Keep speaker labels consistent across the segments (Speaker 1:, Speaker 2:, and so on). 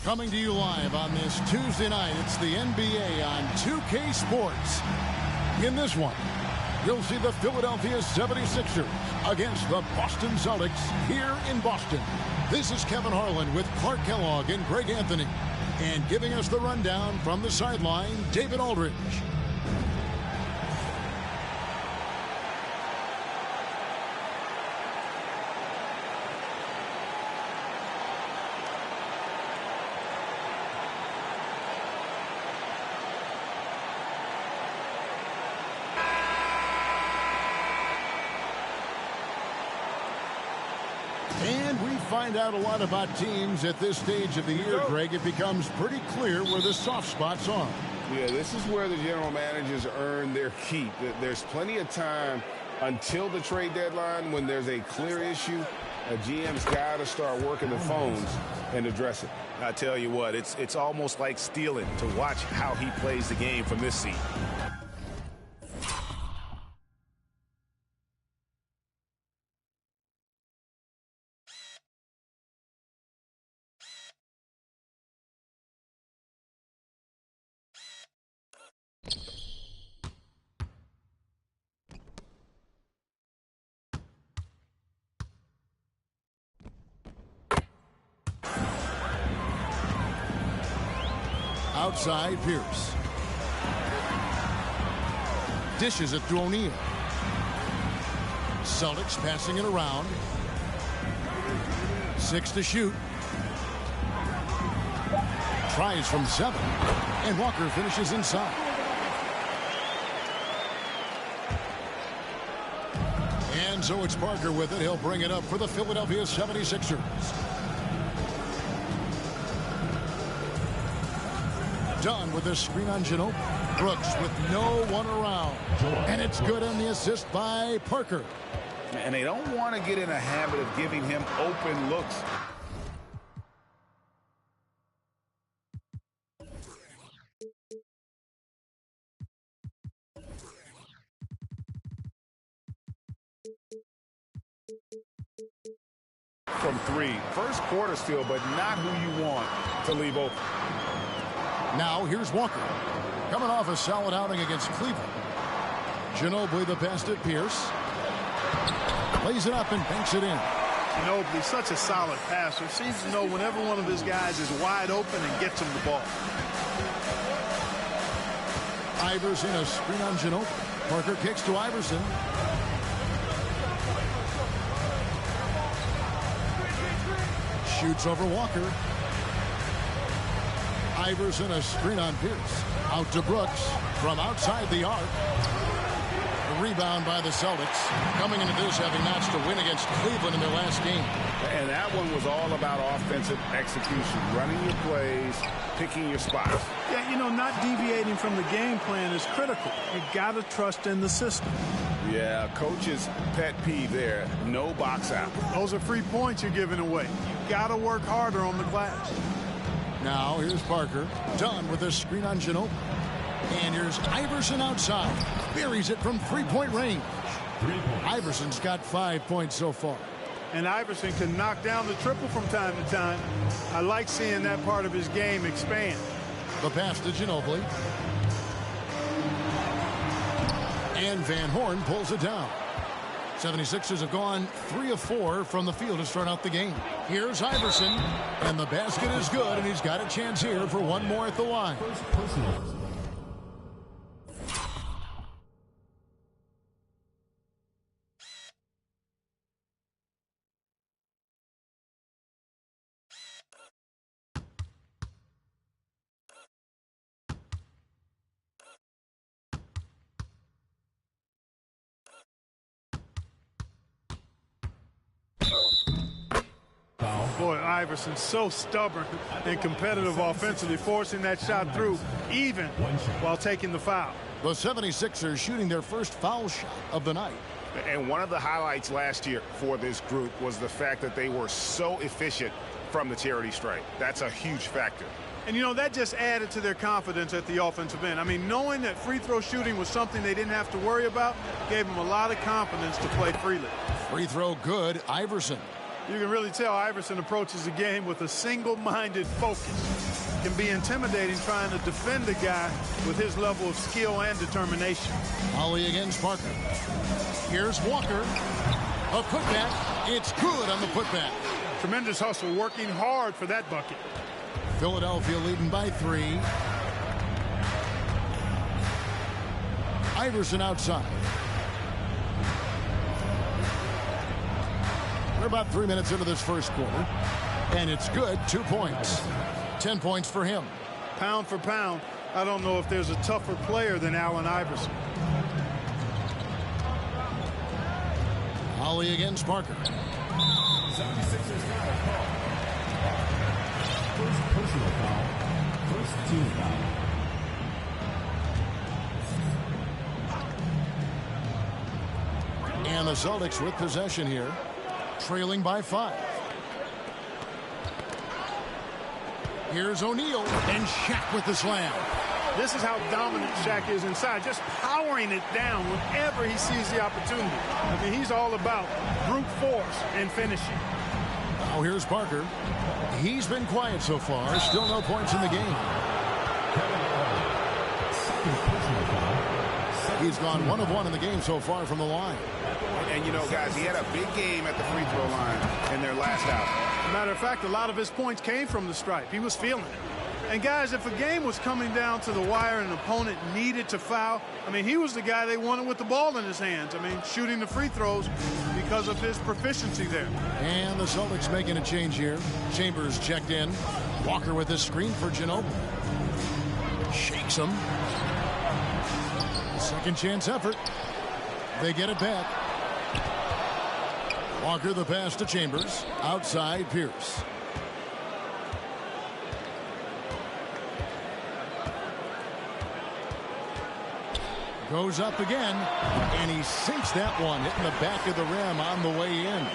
Speaker 1: Coming to you live on this Tuesday night, it's the NBA on 2K Sports. In this one, you'll see the Philadelphia 76ers against the Boston Celtics here in Boston. This is Kevin Harlan with Clark Kellogg and Greg Anthony. And giving us the rundown from the sideline, David Aldridge. And we find out a lot about teams at this stage of the year, Greg. It becomes pretty clear where the soft spots are.
Speaker 2: Yeah, this is where the general managers earn their keep. There's plenty of time until the trade deadline when there's a clear issue. A GM's got to start working the phones and address it.
Speaker 3: I tell you what, it's almost like stealing to watch how he plays the game from this seat.
Speaker 1: Outside, Pierce. Dishes it to O'Neal. Celtics passing it around. 6 to shoot. Tries from 7. And Walker finishes inside. And so it's Parker with it. He'll bring it up for the Philadelphia 76ers. Done with a screen on Ginobili. Brooks with no one around. And it's good on the assist by Parker.
Speaker 2: And they don't want to get in a habit of giving him open looks. From 3. First quarter still, but not who you want to leave open.
Speaker 1: Now here's Walker. Coming off a solid outing against Cleveland. Ginobili the pass to Pierce. Plays it up and banks it in.
Speaker 4: Ginobili, such a solid passer. Seems to know whenever one of his guys is wide open and gets him the ball.
Speaker 1: Iverson a screen on Ginobili. Parker kicks to Iverson. Shoots over Walker. Iverson a screen on Pierce. Out to Brooks from outside the arc. A rebound by the Celtics. Coming into this having notched a win against Cleveland in their last game.
Speaker 2: And that one was all about offensive execution. Running your plays, picking your spots.
Speaker 4: Yeah, you know, not deviating from the game plan is critical. You got to trust in the system.
Speaker 2: Yeah, coach's pet peeve there. No box out.
Speaker 4: Those are free points you're giving away. You got to work harder on the glass.
Speaker 1: Now here's Parker. Done with a screen on Ginobili. And here's Iverson outside. Buries it from three-point range. Iverson's got 5 points so far.
Speaker 4: And Iverson can knock down the triple from time to time. I like seeing that part of his game expand.
Speaker 1: The pass to Ginobili. And Van Horn pulls it down. 76ers have gone 3 of 4 from the field to start out the game. Here's Iverson, and the basket is good, and he's got a chance here for one more at the line.
Speaker 4: Boy, Iverson's so stubborn and competitive offensively, forcing that shot through even while taking the foul.
Speaker 1: The 76ers shooting their first foul shot of the night.
Speaker 3: And one of the highlights last year for this group was the fact that they were so efficient from the charity stripe. That's a huge factor.
Speaker 4: And, you know, that just added to their confidence at the offensive end. I mean, knowing that free throw shooting was something they didn't have to worry about gave them a lot of confidence to play freely.
Speaker 1: Free throw good. Iverson.
Speaker 4: You can really tell Iverson approaches the game with a single-minded focus. It can be intimidating trying to defend a guy with his level of skill and determination.
Speaker 1: Ollie against Parker. Here's Walker. A putback. It's good on the putback.
Speaker 4: Tremendous hustle, working hard for that bucket.
Speaker 1: Philadelphia leading by 3. Iverson outside. We're about 3 minutes into this first quarter, and it's good. 2 points. 10 points for him.
Speaker 4: Pound for pound, I don't know if there's a tougher player than Allen Iverson.
Speaker 1: Ollie against Parker.
Speaker 5: 76ers got a call. First personal foul. First team foul.
Speaker 1: And the Celtics with possession here, trailing by 5. Here's O'Neal, and Shaq with the slam.
Speaker 4: This is how dominant Shaq is inside, just powering it down whenever he sees the opportunity. I mean, he's all about brute force and finishing.
Speaker 1: Now here's Parker. He's been quiet so far. Still no points in the game. He's gone 1 of 1 in the game so far from the line.
Speaker 3: And, you know, guys, he had a big game at the free throw line in their last out.
Speaker 4: Matter of fact, a lot of his points came from the stripe. He was feeling it. And, guys, if a game was coming down to the wire and an opponent needed to foul, I mean, he was the guy they wanted with the ball in his hands. I mean, shooting the free throws because of his proficiency there.
Speaker 1: And the Celtics making a change here. Chambers checked in. Walker with a screen for Ginobili. Shakes him. Second chance effort. They get it back. Walker the pass to Chambers. Outside Pierce. Goes up again, and he sinks that one, hitting the back of the rim on the way in.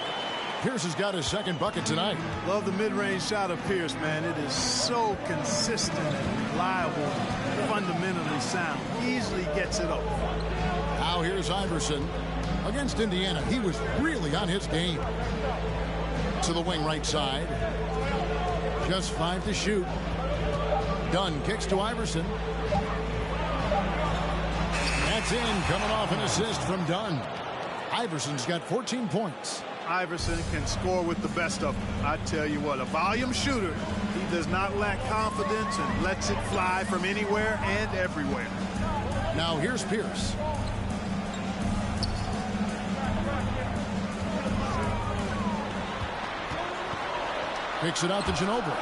Speaker 1: Pierce has got his second bucket tonight.
Speaker 4: Love the mid-range shot of Pierce, man. It is so consistent and reliable, fundamentally sound. Easily gets it up.
Speaker 1: Now here's Iverson against Indiana. He was really on his game. To the wing right side. Just 5 to shoot. Dunn kicks to Iverson. That's in, coming off an assist from Dunn. Iverson's got 14 points.
Speaker 4: Iverson can score with the best of them. I tell you what, a volume shooter. He does not lack confidence and lets it fly from anywhere and everywhere.
Speaker 1: Now here's Pierce. Picks it out to Ginobili.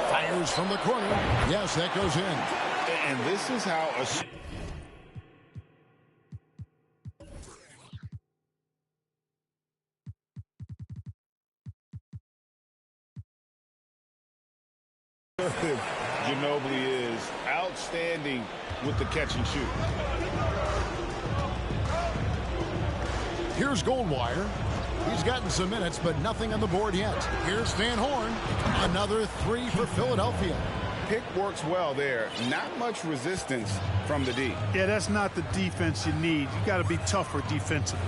Speaker 1: Fires from the corner. Yes, that goes in.
Speaker 2: And this is how a Ginobili is outstanding with the catch and shoot.
Speaker 1: Here's Goldwire. He's gotten some minutes, but nothing on the board yet. Here's Van Horn. Another 3 for Philadelphia.
Speaker 2: Pick works well there. Not much resistance from the D.
Speaker 4: Yeah, that's not the defense you need. You got to be tougher defensively.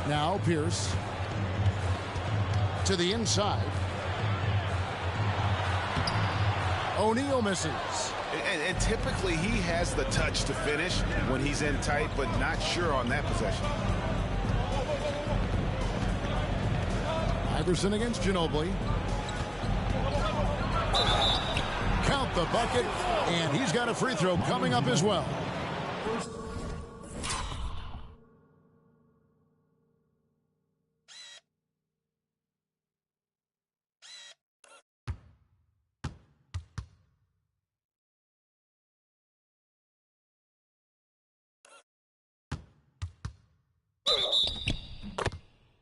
Speaker 1: Now Pierce. To the inside. O'Neal misses.
Speaker 3: And typically he has the touch to finish when he's in tight, but not sure on that possession.
Speaker 1: Iverson against Ginobili. Count the bucket, and he's got a free throw coming up as well.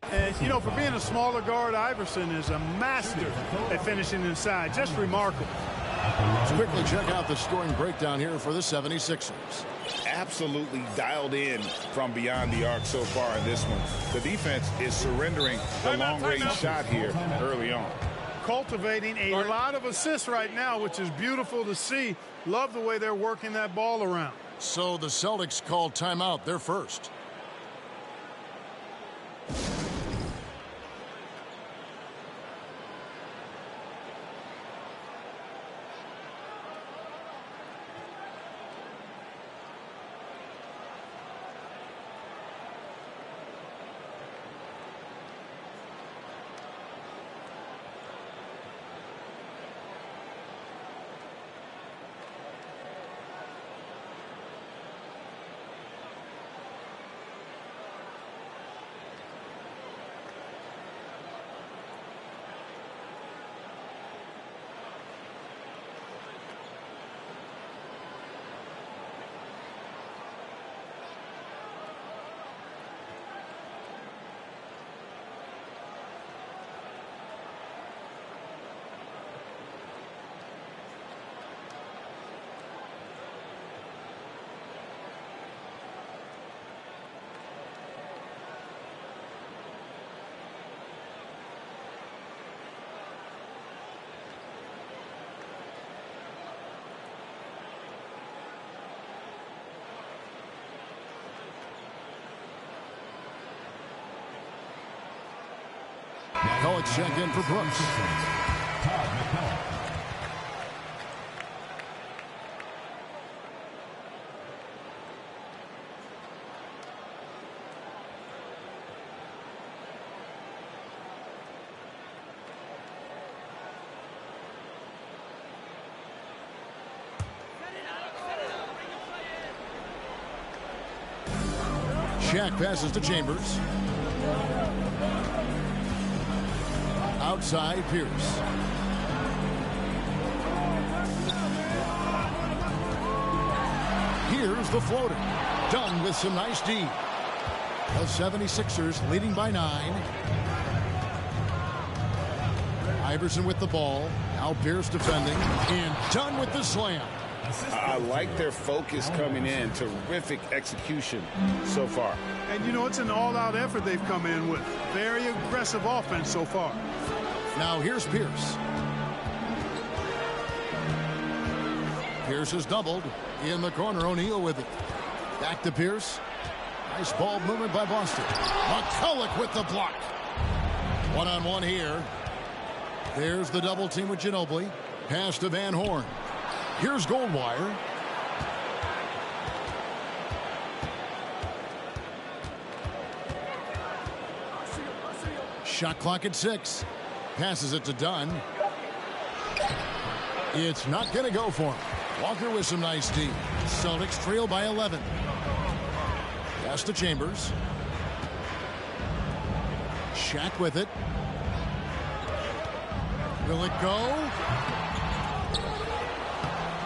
Speaker 4: And, you know, for being a smaller guard, Iverson is a master at finishing inside. Just remarkable.
Speaker 1: Let's quickly check out the scoring breakdown here for the 76ers.
Speaker 2: Absolutely dialed in from beyond the arc so far in this one. The defense is surrendering the long-range shot here early on.
Speaker 4: Cultivating a lot of assists right now, which is beautiful to see. Love the way they're working that ball around.
Speaker 1: So the Celtics call timeout. They're first. McCulloch checked in for Brooks.
Speaker 5: Todd McCulloch.
Speaker 1: Shaq passes to Chambers. Outside, Pierce. Here's the floater. Done with some nice D. The 76ers leading by 9. Iverson with the ball. Now Pierce defending. And done with the slam.
Speaker 2: I like their focus coming in. Terrific execution so far.
Speaker 4: And, you know, it's an all-out effort they've come in with. Very aggressive offense so far.
Speaker 1: Now here's Pierce. Pierce is doubled. In the corner, O'Neal with it. Back to Pierce. Nice ball movement by Boston. McCulloch with the block. One-on-one here. There's the double team with Ginobili. Pass to Van Horn. Here's Goldwire. Shot clock at 6. Passes it to Dunn. It's not going to go for him. Walker with some nice D. Celtics trail by 11. Pass to Chambers. Shaq with it. Will it go?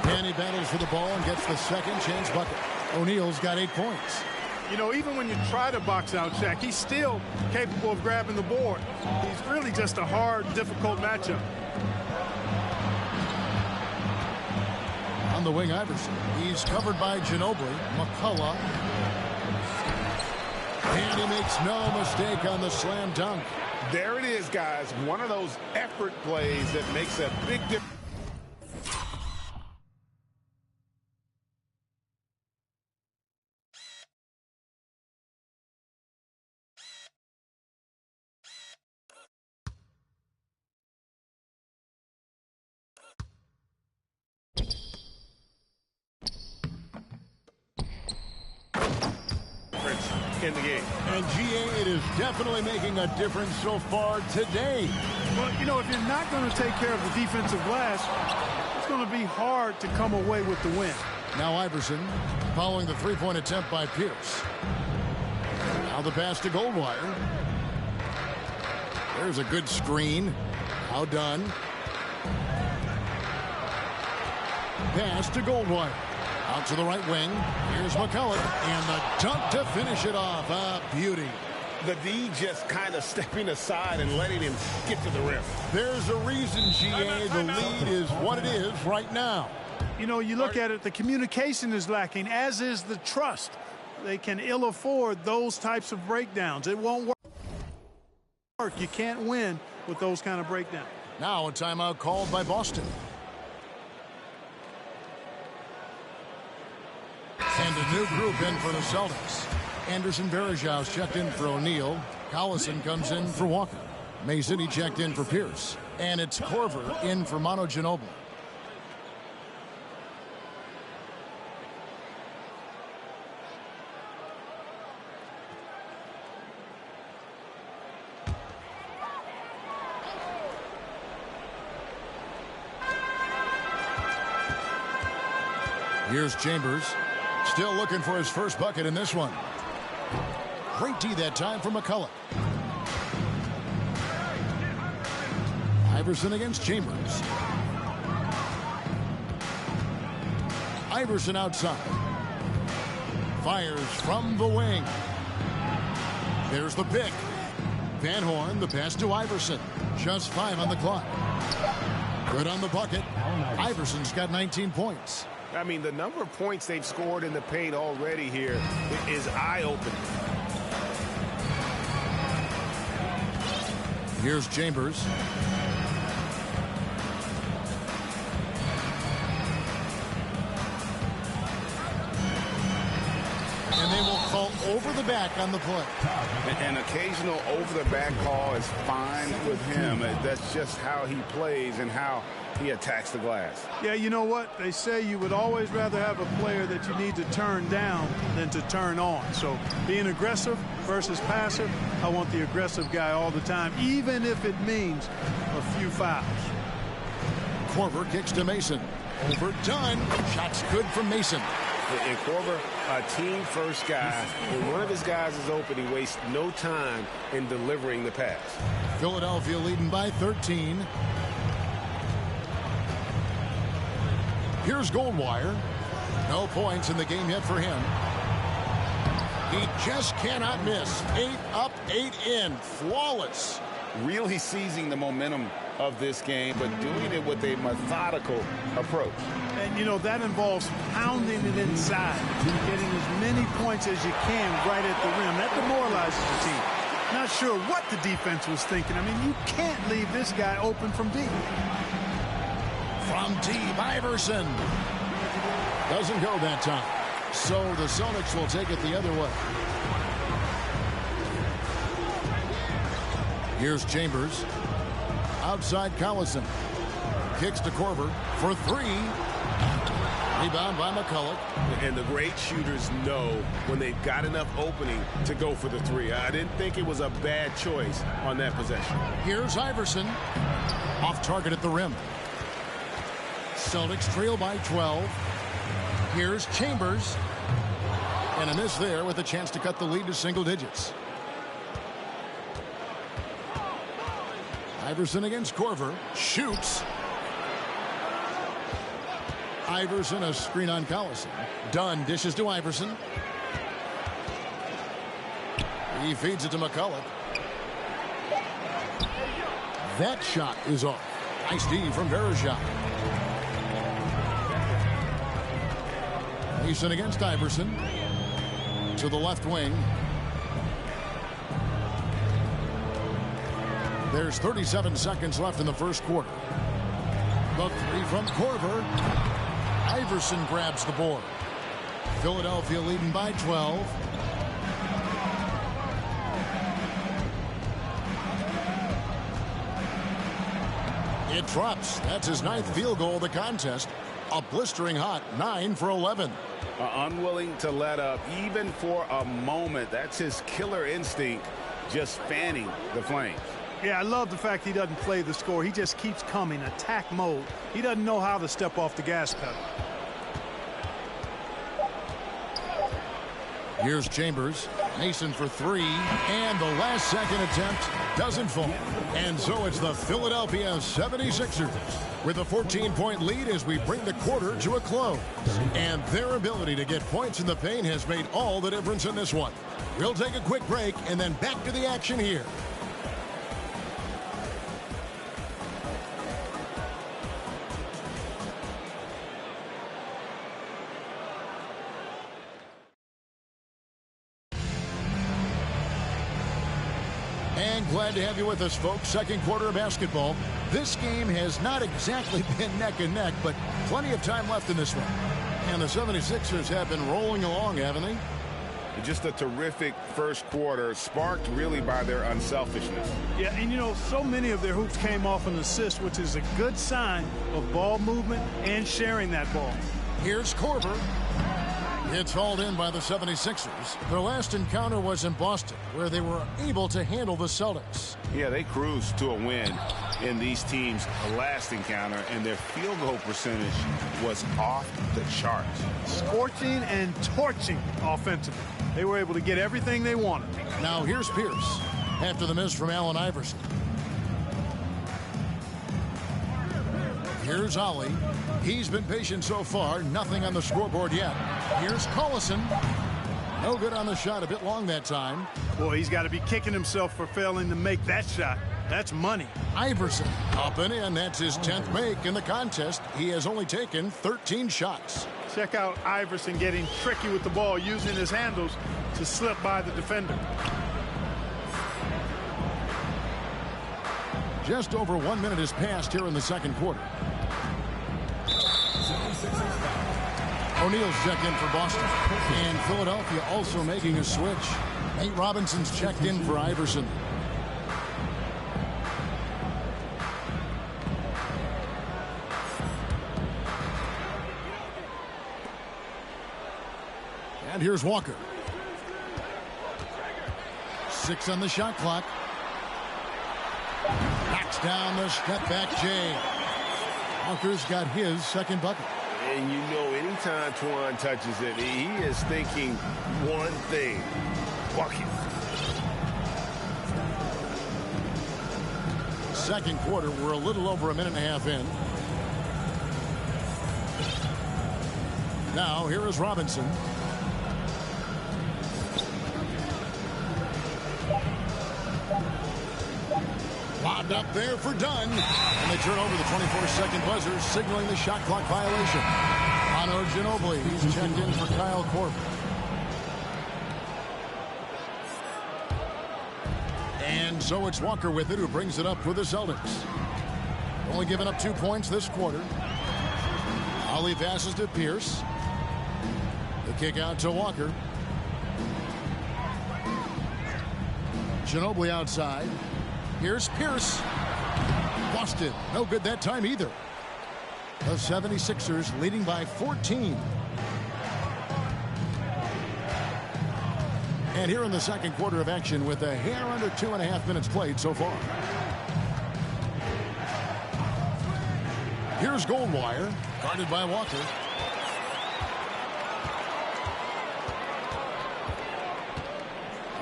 Speaker 1: And he battles for the ball and gets the second chance bucket. O'Neal's got 8 points.
Speaker 4: You know, even when you try to box out Shaq, he's still capable of grabbing the board. He's really just a hard, difficult matchup.
Speaker 1: On the wing, Iverson. He's covered by Ginobili. McCulloch. And he makes no mistake on the slam dunk.
Speaker 2: There it is, guys. One of those effort plays that makes a big difference.
Speaker 3: In the game.
Speaker 1: And GA, it is definitely making a difference so far today.
Speaker 4: Well, you know, if you're not going to take care of the defensive glass, it's going to be hard to come away with the win.
Speaker 1: Now Iverson following the three-point attempt by Pierce. Now the pass to Goldwire. There's a good screen. How done. Pass to Goldwire. Out to the right wing. Here's McCulloch. And the dunk to finish it off. A beauty.
Speaker 2: The D just kind of stepping aside and letting him get to the rim.
Speaker 1: There's a reason, GA, the lead is what it is right now.
Speaker 4: You know, you look at it, the communication is lacking, as is the trust. They can ill afford those types of breakdowns. It won't work. You can't win with those kind of breakdowns.
Speaker 1: Now a timeout called by Boston. And a new group in for the Celtics. Anderson Varejao checked in for O'Neal. Collison comes in for Walker. Mason, he checked in for Pierce. And it's Korver in for Manu Ginobili. Here's Chambers. Still looking for his first bucket in this one. Great D that time for McCulloch. Iverson against Chambers. Iverson outside. Fires from the wing. There's the pick. Van Horn, the pass to Iverson. Just 5 on the clock. Good on the bucket. Iverson's got 19 points.
Speaker 2: I mean, the number of points they've scored in the paint already here is eye-opening.
Speaker 1: Here's Chambers. And they will call over the back on the play.
Speaker 2: An occasional over-the-back call is fine with him. That's just how he plays and how he attacks the glass.
Speaker 4: Yeah, you know what? They say you would always rather have a player that you need to turn down than to turn on. So being aggressive versus passive, I want the aggressive guy all the time, even if it means a few fouls.
Speaker 1: Korver kicks to Mason. Overdone. Shots good from Mason.
Speaker 2: And Korver, a team-first guy. When one of his guys is open, he wastes no time in delivering the pass.
Speaker 1: Philadelphia leading by 13. Here's Goldwire. No points in the game yet for him. He just cannot miss. 8 up, 8 in. Flawless.
Speaker 2: Really seizing the momentum of this game, but doing it with a methodical approach.
Speaker 4: And, you know, that involves pounding it inside, getting as many points as you can right at the rim. That demoralizes the team. Not sure what the defense was thinking. I mean, you can't leave this guy open from deep.
Speaker 1: From deep, Iverson. Doesn't go that time. So the Celtics will take it the other way. Here's Chambers. Outside Collison. Kicks to Korver for 3. Rebound by McCulloch.
Speaker 2: And the great shooters know when they've got enough opening to go for the 3. I didn't think it was a bad choice on that possession.
Speaker 1: Here's Iverson. Off target at the rim. Celtics trail by 12. Here's Chambers. And a miss there with a chance to cut the lead to single digits. Iverson against Korver. Shoots. Iverson, a screen on Collison. Dunn dishes to Iverson. He feeds it to McCulloch. That shot is off. Nice D from Bergeron. Mason against Iverson. To the left wing. There's 37 seconds left in the first quarter. The 3 from Korver. Iverson grabs the board. Philadelphia leading by 12. It drops. That's his 9th field goal of the contest. A blistering hot 9 for 11.
Speaker 2: Unwilling to let up even for a moment. That's his killer instinct, just fanning the flames.
Speaker 4: Yeah, I love the fact he doesn't play the score. He just keeps coming, attack mode. He doesn't know how to step off the gas pedal.
Speaker 1: Here's Chambers. Mason for 3. And the last second attempt doesn't fall. And so it's the Philadelphia 76ers with a 14-point lead as we bring the quarter to a close. And their ability to get points in the paint has made all the difference in this one. We'll take a quick break and then back to the action here. And glad to have you with us, folks. Second quarter of basketball. This game has not exactly been neck and neck, but plenty of time left in this one. And the 76ers have been rolling along, haven't they?
Speaker 2: Just a terrific first quarter, sparked really by their unselfishness.
Speaker 4: Yeah, and you know, so many of their hoops came off an assist, which is a good sign of ball movement and sharing that ball.
Speaker 1: Here's Korver. It's hauled in by the 76ers. Their last encounter was in Boston, where they were able to handle the Celtics.
Speaker 2: Yeah, they cruised to a win in these teams' last encounter, and their field goal percentage was off the charts.
Speaker 4: Scorching and torching offensively. They were able to get everything they wanted.
Speaker 1: Now here's Pierce after the miss from Allen Iverson. Here's Ollie. He's been patient so far. Nothing on the scoreboard yet. Here's Collison. No good on the shot. A bit long that time.
Speaker 4: Boy, he's got to be kicking himself for failing to make that shot. That's money.
Speaker 1: Iverson up and in. That's his 10th make in the contest. He has only taken 13 shots.
Speaker 4: Check out Iverson getting tricky with the ball, using his handles to slip by the defender.
Speaker 1: Just over 1 minute has passed here in the second quarter. O'Neal's checked in for Boston. And Philadelphia also making a switch. Nate Robinson's checked in for Iverson. And here's Walker. 6 on the shot clock. Knocks down the step back Jay. Walker's got his second bucket.
Speaker 2: And you know, anytime Twan touches it, he is thinking one thing. Bucket.
Speaker 1: Second quarter, we're a little over a minute and a half in. Now, here is Robinson. Lobbed up there for Dunn. And they turn over the 24-second buzzer, signaling the shot clock violation. Manu Ginobili, he's checked in for Kyle Korver. And so it's Walker with it, who brings it up for the Celtics. Only given up 2 points this quarter. Ali passes to Pierce. The kick out to Walker. Ginobili outside. Here's Pierce. Busted. No good that time either. The 76ers leading by 14. And here in the second quarter of action with a hair under 2.5 minutes played so far. Here's Goldwire, guarded by Walker.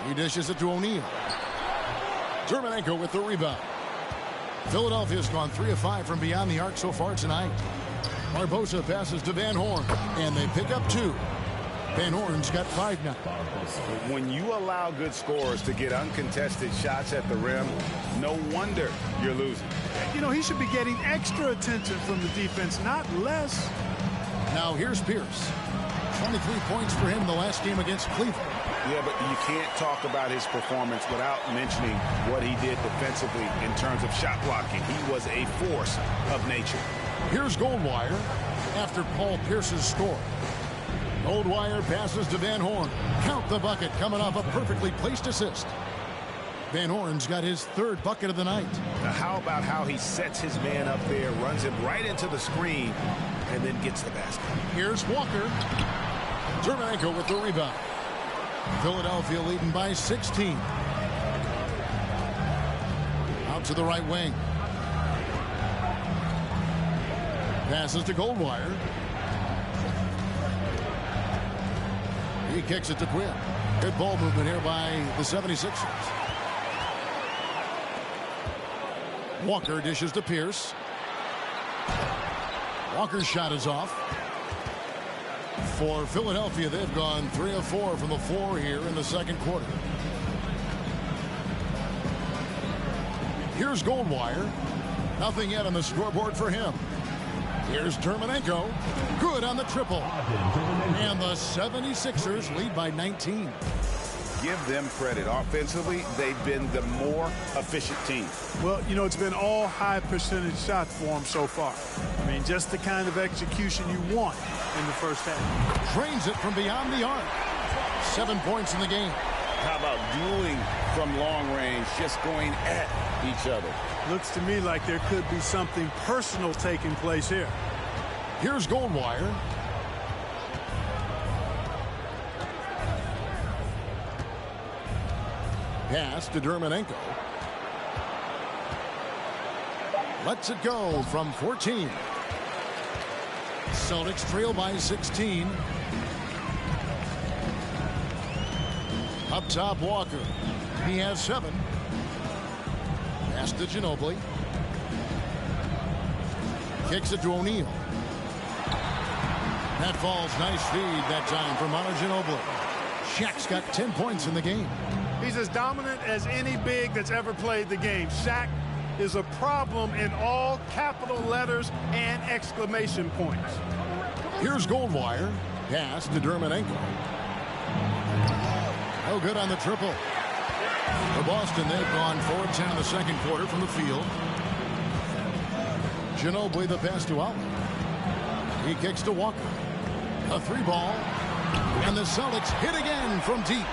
Speaker 1: He dishes it to O'Neal. Dermanenko with the rebound. Philadelphia's gone 3 of 5 from beyond the arc so far tonight. Barbosa passes to Van Horn, and they pick up 2. Van Horn's got 5 now.
Speaker 2: When you allow good scorers to get uncontested shots at the rim, no wonder you're losing.
Speaker 4: You know, he should be getting extra attention from the defense, not less.
Speaker 1: Now here's Pierce. 23 points for him in the last game against Cleveland.
Speaker 3: Yeah, but you can't talk about his performance without mentioning what he did defensively in terms of shot blocking. He was a force of nature.
Speaker 1: Here's Goldwire after Paul Pierce's score. Goldwire passes to Van Horn. Count the bucket, coming off a perfectly placed assist. Van Horn's got his 3rd bucket of the night.
Speaker 3: Now, how about how he sets his man up there, runs him right into the screen, and then gets the basket.
Speaker 1: Here's Walker. Dermanenko with the rebound. Philadelphia leading by 16. Out to the right wing. Passes to Goldwire. He kicks it to Quinn. Good ball movement here by the 76ers. Walker dishes to Pierce. Walker's shot is off. For Philadelphia, they've gone 3 of 4 from the floor here in the second quarter. Here's Goldwire. Nothing yet on the scoreboard for him. Here's Dermanenko. Good on the triple. And the 76ers lead by 19.
Speaker 3: Give them credit. Offensively, they've been the more efficient team.
Speaker 4: Well, you know, it's been all high percentage shots for them so far. I mean, just the kind of execution you want in the first half.
Speaker 1: Drains it from beyond the arc. 7 points in the game.
Speaker 2: How about dueling from long range, just going at each other?
Speaker 4: Looks to me like there could be something personal taking place here.
Speaker 1: Here's Goldwire. Pass to Dermanenko. Lets it go from 14. Celtics trail by 16. Up top, Walker. He has 7. Pass to Ginobili. Kicks it to O'Neal. That falls. Nice feed that time from Manu Ginobili. Shaq's got 10 points in the game.
Speaker 4: He's as dominant as any big that's ever played the game. Shaq is a problem in all capital letters and exclamation points.
Speaker 1: Here's Goldwire. Pass to Dermanenko. No good on the triple. For Boston, they've gone 4-10 in the second quarter from the field. Ginobili the pass to Outlet. He kicks to Walker. A 3-ball. And the Celtics hit again from deep.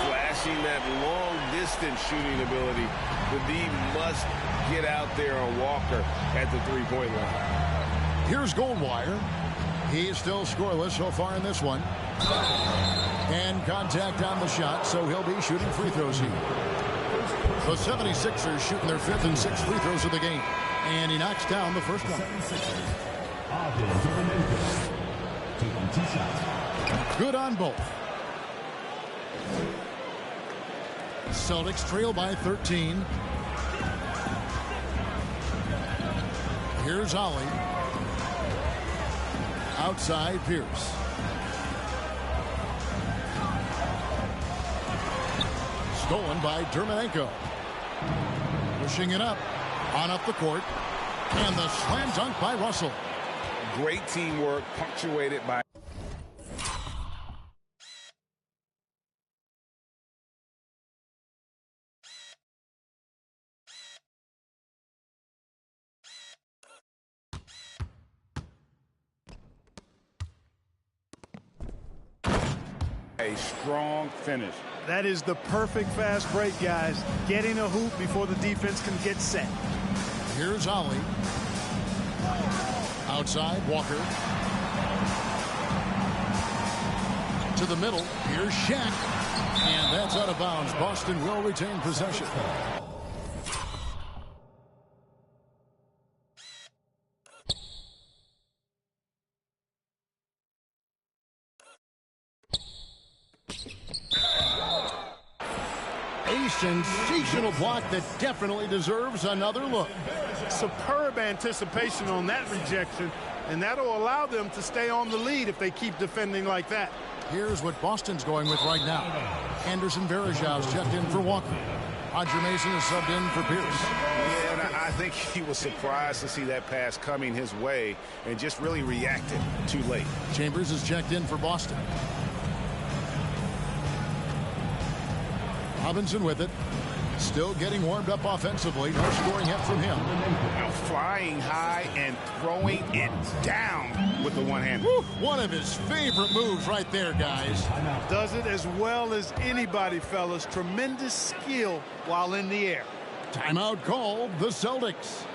Speaker 2: Flashing that long-distance shooting ability. The D must get out there on Walker at the three-point line.
Speaker 1: Here's Goldwire. He is still scoreless so far in this one. And contact on the shot, so he'll be shooting free throws here. The 76ers shooting their 5th and 6th free throws of the game. And he knocks down the first one. Good on both. Celtics trail by 13. Here's Ollie. Outside Pierce. Stolen by Dermanenko. Pushing it up. On up the court. And the slam dunk by Russell.
Speaker 2: Great teamwork punctuated by
Speaker 3: a strong finish.
Speaker 4: That is the perfect fast break, guys. Getting a hoop before the defense can get set.
Speaker 1: Here's Ollie. Outside, Walker. To the middle. Here's Shaq. And that's out of bounds. Boston will retain possession. A sensational block that definitely deserves another look.
Speaker 4: Superb anticipation on that rejection, and that'll allow them to stay on the lead if they keep defending like that.
Speaker 1: Here's what Boston's going with right now. Anderson Varejão's checked in for Walker. Roger Mason is subbed in for Pierce.
Speaker 3: Yeah, and I think he was surprised to see that pass coming his way and just really reacted too late.
Speaker 1: Chambers is checked in for Boston. Robinson with it. Still getting warmed up offensively. No scoring yet from him.
Speaker 3: Now flying high and throwing it down with the one hand.
Speaker 1: One of his favorite moves right there, guys.
Speaker 4: Does it as well as anybody, fellas. Tremendous skill while in the air.
Speaker 1: Timeout called the Celtics.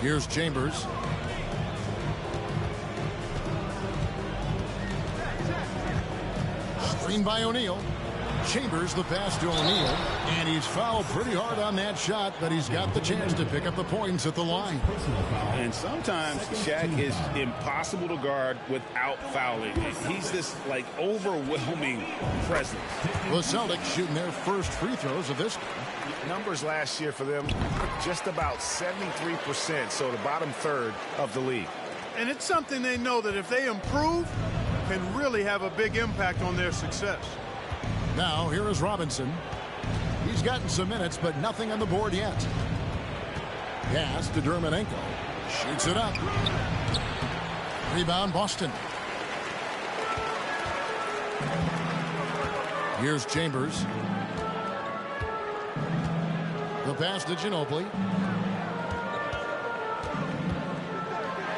Speaker 1: Here's Chambers. Screen by O'Neal. Chambers the pass to O'Neal. And he's fouled pretty hard on that shot, but he's got the chance to pick up the points at the line.
Speaker 3: And sometimes Shaq is impossible to guard without fouling. He's this, like, overwhelming presence.
Speaker 1: The Celtics shooting their first free throws of this game.
Speaker 3: Numbers last year for them, just about 73%, so the bottom third of the league.
Speaker 4: And it's something they know that if they improve, can really have a big impact on their success.
Speaker 1: Now, here is Robinson. He's gotten some minutes, but nothing on the board yet. Pass to Dermanenko. Shoots it up. Rebound, Boston. Here's Chambers. The pass to Ginobili.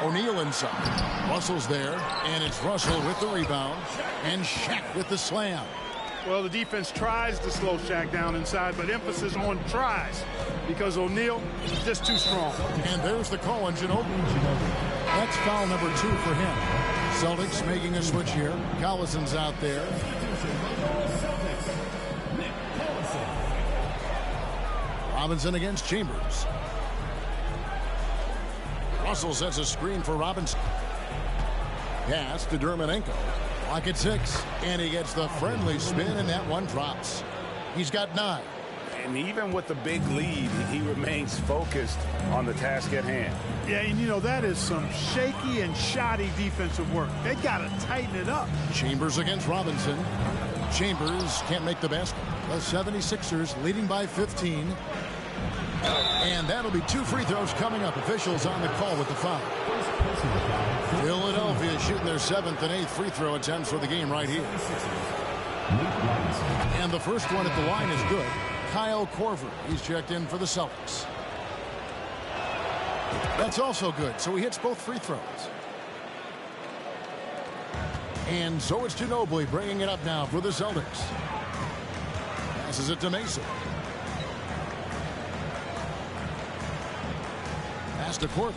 Speaker 1: O'Neal inside. Russell's there, and it's Russell with the rebound, and Shaq with the slam.
Speaker 4: Well, the defense tries to slow Shaq down inside, but emphasis on tries because O'Neal is just too strong.
Speaker 1: And there's the call on Ginobili. That's foul number 2 for him. Celtics making a switch here. Collison's out there. Robinson against Chambers. Russell sets a screen for Robinson. Pass to Dermanenko. Pocket 6, and he gets the friendly spin, and that one drops. He's got 9.
Speaker 3: And even with the big lead, he remains focused on the task at hand.
Speaker 4: Yeah, and you know, that is some shaky and shoddy defensive work. They got to tighten it up.
Speaker 1: Chambers against Robinson. Chambers can't make the basket. The 76ers leading by 15. And that'll be 2 free throws coming up. Officials on the call with the foul. Philadelphia shooting their 7th and 8th free throw attempts for the game right here. And the first one at the line is good. Kyle Korver. He's checked in for the Celtics. That's also good, so he hits both free throws. And so it's Ginobili bringing it up now for the Celtics. Passes it to Mason. Pass to Korver.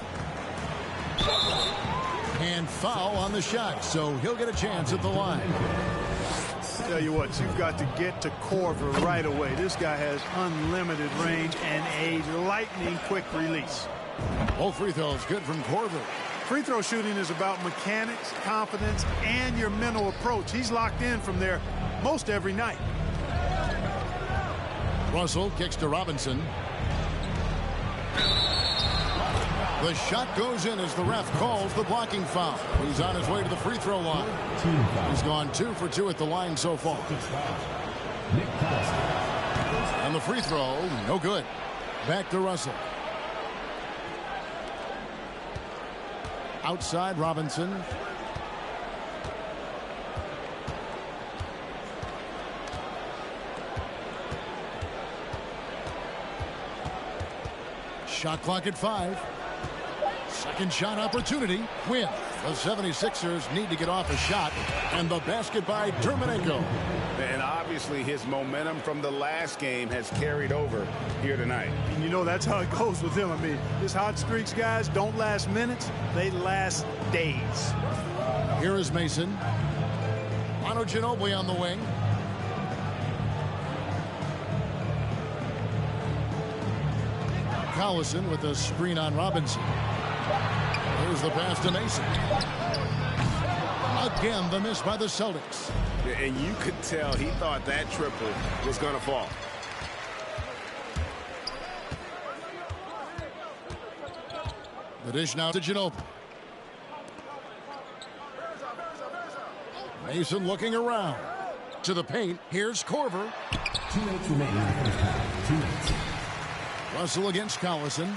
Speaker 1: And foul on the shot, so he'll get a chance at the line.
Speaker 4: Tell you what, you've got to get to Korver right away. This guy has unlimited range and a lightning-quick release.
Speaker 1: Both free throws good from Korver.
Speaker 4: Free throw shooting is about mechanics, confidence, and your mental approach. He's locked in from there most every night.
Speaker 1: Russell kicks to Robinson. The shot goes in as the ref calls the blocking foul. He's on his way to the free throw line. He's gone 2 for 2 at the line so far. And the free throw, no good. Back to Russell. Outside Robinson. Shot clock at 5. Second shot opportunity. Quinn. The 76ers need to get off a shot. And the basket by Dermanenko.
Speaker 3: And obviously his momentum from the last game has carried over here tonight.
Speaker 4: And you know that's how it goes with him. I mean, his hot streaks, guys, don't last minutes. They last days.
Speaker 1: Here is Mason. Manu Ginobili on the wing. Collison with a screen on Robinson. Here's the pass to Mason. Again, the miss by the Celtics.
Speaker 3: And you could tell he thought that triple was going to fall.
Speaker 1: The dish now to Ginobili. Mason looking around. To the paint. Here's Korver.
Speaker 5: 2 minutes remaining in the first half. 2 minutes.
Speaker 1: Russell against Collison.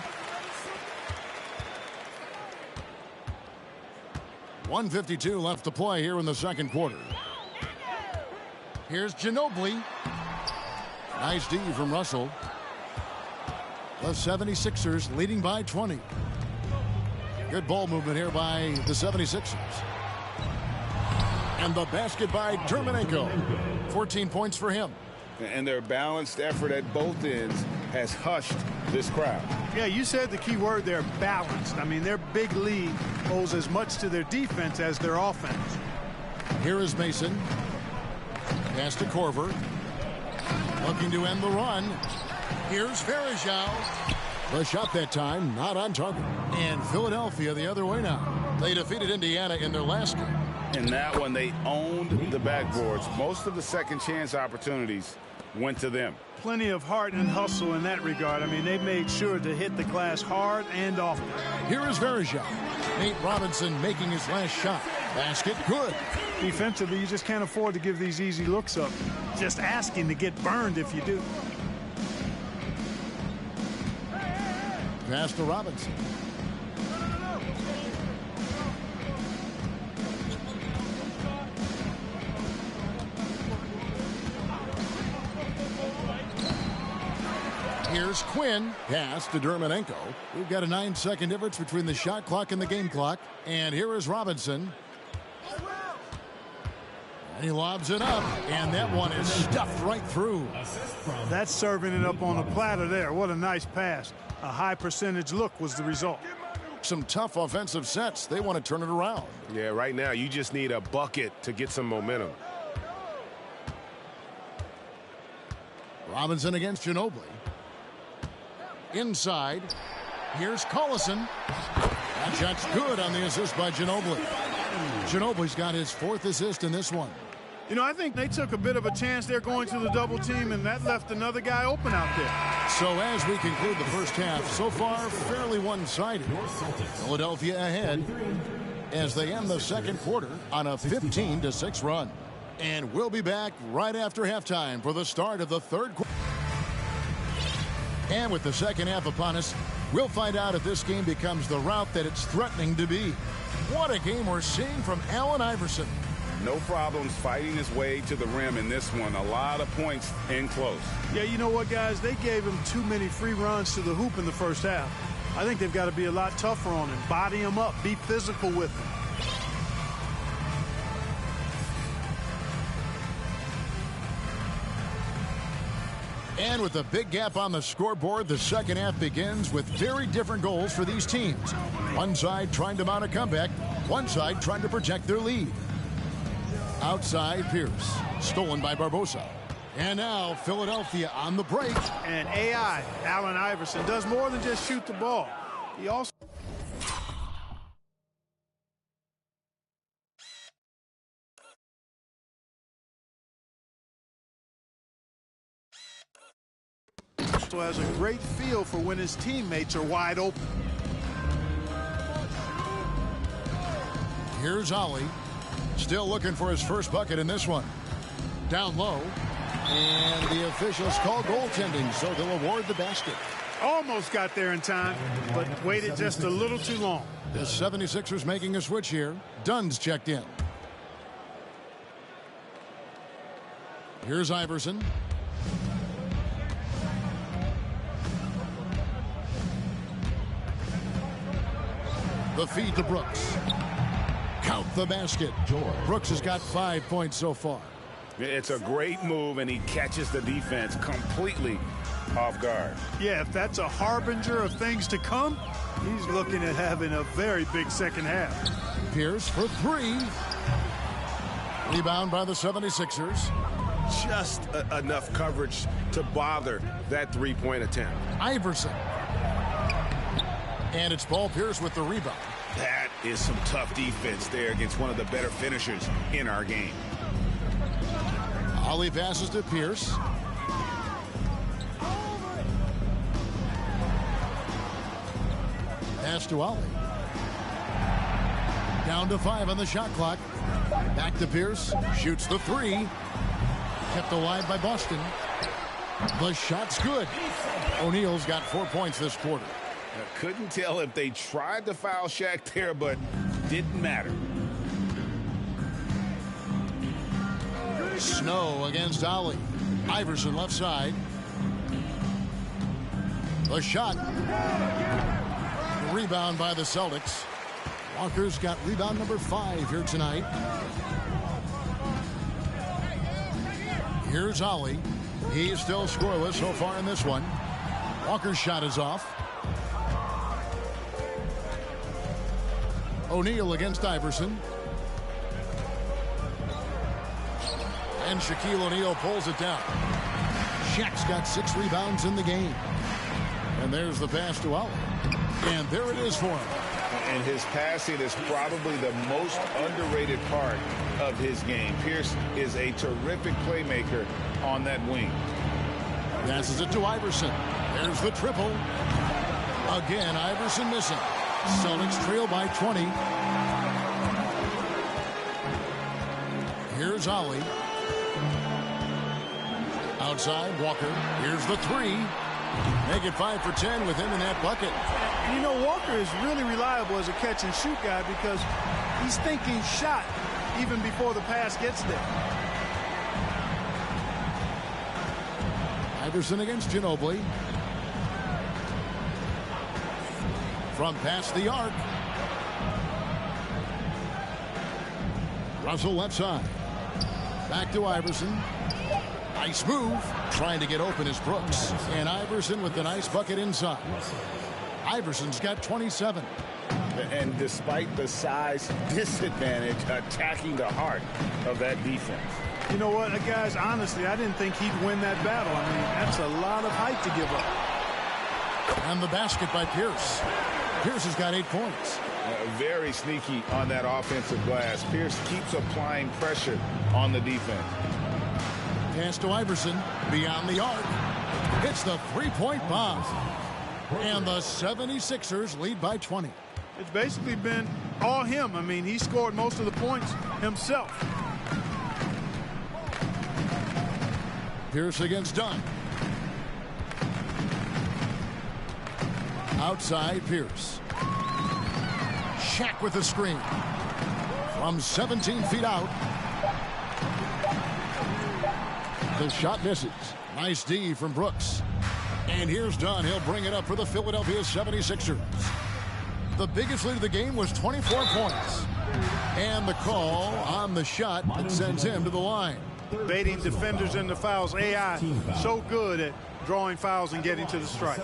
Speaker 1: 1:52 left to play here in the second quarter. Here's Ginobili. Nice D from Russell. The 76ers leading by 20. Good ball movement here by the 76ers. And the basket by Dermanenko. 14 points for him.
Speaker 3: And their balanced effort at both ends has hushed this crowd.
Speaker 4: Yeah, you said the key word there, balanced. I mean, their big lead owes as much to their defense as their offense.
Speaker 1: Here is Mason. Pass to Korver. Looking to end the run. Here's Varejao. The shot that time, not on target. And Philadelphia the other way now. They defeated Indiana in their last game.
Speaker 3: In that one, they owned the backboards. Most of the second chance opportunities went to them.
Speaker 4: Plenty of heart and hustle in that regard. I mean, they made sure to hit the glass hard and often.
Speaker 1: Here is Varejao. Nate Robinson making his last shot. Basket good.
Speaker 4: Defensively, you just can't afford to give these easy looks up. Just asking to get burned if you do.
Speaker 1: Pass to Robinson. Here's Quinn. Pass to Dermanenko. We've got a 9-second difference between the shot clock and the game clock. And here is Robinson. And he lobs it up. And that one is stuffed right through.
Speaker 4: That's serving it up on a platter there. What a nice pass. A high percentage look was the result.
Speaker 1: Some tough offensive sets. They want to turn it around.
Speaker 6: Yeah, right now you just need a bucket to get some momentum.
Speaker 1: Robinson against Ginobili. Inside. Here's Collison. That shot's good on the assist by Ginobili. Ginobili's got his 4th assist in this one.
Speaker 4: You know, I think they took a bit of a chance there going to the double team, and that left another guy open out there.
Speaker 1: So as we conclude the first half, so far fairly one-sided. Philadelphia ahead as they end the second quarter on a 15-6 run. And we'll be back right after halftime for the start of the third quarter. And with the second half upon us, we'll find out if this game becomes the route that it's threatening to be. What a game we're seeing from Allen Iverson.
Speaker 3: No problems fighting his way to the rim in this one. A lot of points in close.
Speaker 4: Yeah, you know what, guys? They gave him too many free runs to the hoop in the first half. I think they've got to be a lot tougher on him. Body him up. Be physical with him.
Speaker 1: And with a big gap on the scoreboard, the second half begins with very different goals for these teams. One side trying to mount a comeback, one side trying to protect their lead. Outside, Pierce. Stolen by Barbosa. And now, Philadelphia on the break.
Speaker 4: And AI, Allen Iverson, does more than just shoot the ball. He also has a great feel for when his teammates are wide open.
Speaker 1: Here's Ollie. Still looking for his first bucket in this one. Down low. And the officials call goaltending, so they'll award the basket.
Speaker 4: Almost got there in time, but waited just a little too long.
Speaker 1: The 76ers making a switch here. Dunn's checked in. Here's Iverson. The feed to Brooks. Count the basket. Brooks has got 5 points so far.
Speaker 3: It's a great move, and he catches the defense completely off guard.
Speaker 4: Yeah, if that's a harbinger of things to come, he's looking at having a very big second half.
Speaker 1: Pierce for three. Rebound by the 76ers.
Speaker 6: Just enough coverage to bother that three-point attempt.
Speaker 1: Iverson. And it's Paul Pierce with the rebound.
Speaker 3: That is some tough defense there against one of the better finishers in our game.
Speaker 1: Ollie passes to Pierce. Pass to Ollie. Down to 5 on the shot clock. Back to Pierce. Shoots the three. Kept alive by Boston. The shot's good. O'Neal's got 4 points this quarter.
Speaker 3: I couldn't tell if they tried to foul Shaq there, but didn't matter.
Speaker 1: Snow against Ollie. Iverson left side. The shot. Rebound by the Celtics. Walker's got rebound number 5 here tonight. Here's Ollie. He's still scoreless so far in this one. Walker's shot is off. O'Neal against Iverson. And Shaquille O'Neal pulls it down. Shaq's got 6 rebounds in the game. And there's the pass to Ollie. And there it is for him.
Speaker 3: And his passing is probably the most underrated part of his game. Pierce is a terrific playmaker on that wing.
Speaker 1: Passes it to Iverson. There's the triple. Again, Iverson missing. Celtics trail by 20. Here's Ollie. Outside, Walker. Here's the three. Make it 5 for 10 with him in that bucket.
Speaker 4: And you know, Walker is really reliable as a catch-and-shoot guy because he's thinking shot even before the pass gets there.
Speaker 1: Iverson against Ginobili. From past the arc. Russell left side. Back to Iverson. Nice move. Trying to get open is Brooks. And Iverson with the nice bucket inside. Iverson's got 27.
Speaker 3: And despite the size disadvantage, attacking the heart of that defense.
Speaker 4: You know what, guys, honestly, I didn't think he'd win that battle. I mean, that's a lot of height to give up.
Speaker 1: And the basket by Pierce. Pierce has got 8 points.
Speaker 2: Very sneaky on that offensive glass. Pierce keeps applying pressure on the defense.
Speaker 1: Pass to Iverson, beyond the arc. Hits the three-point bomb. And the 76ers lead by 20.
Speaker 4: It's basically been all him. I mean, he scored most of the points himself.
Speaker 1: Pierce against Dunn. Outside Pierce. Shaq with the screen. From 17 feet out. The shot misses. Nice D from Brooks. And here's Dunn. He'll bring it up for the Philadelphia 76ers. The biggest lead of the game was 24 points. And the call on the shot that sends him to the line.
Speaker 4: Baiting defenders into fouls. AI so good at drawing fouls and getting to the stripe.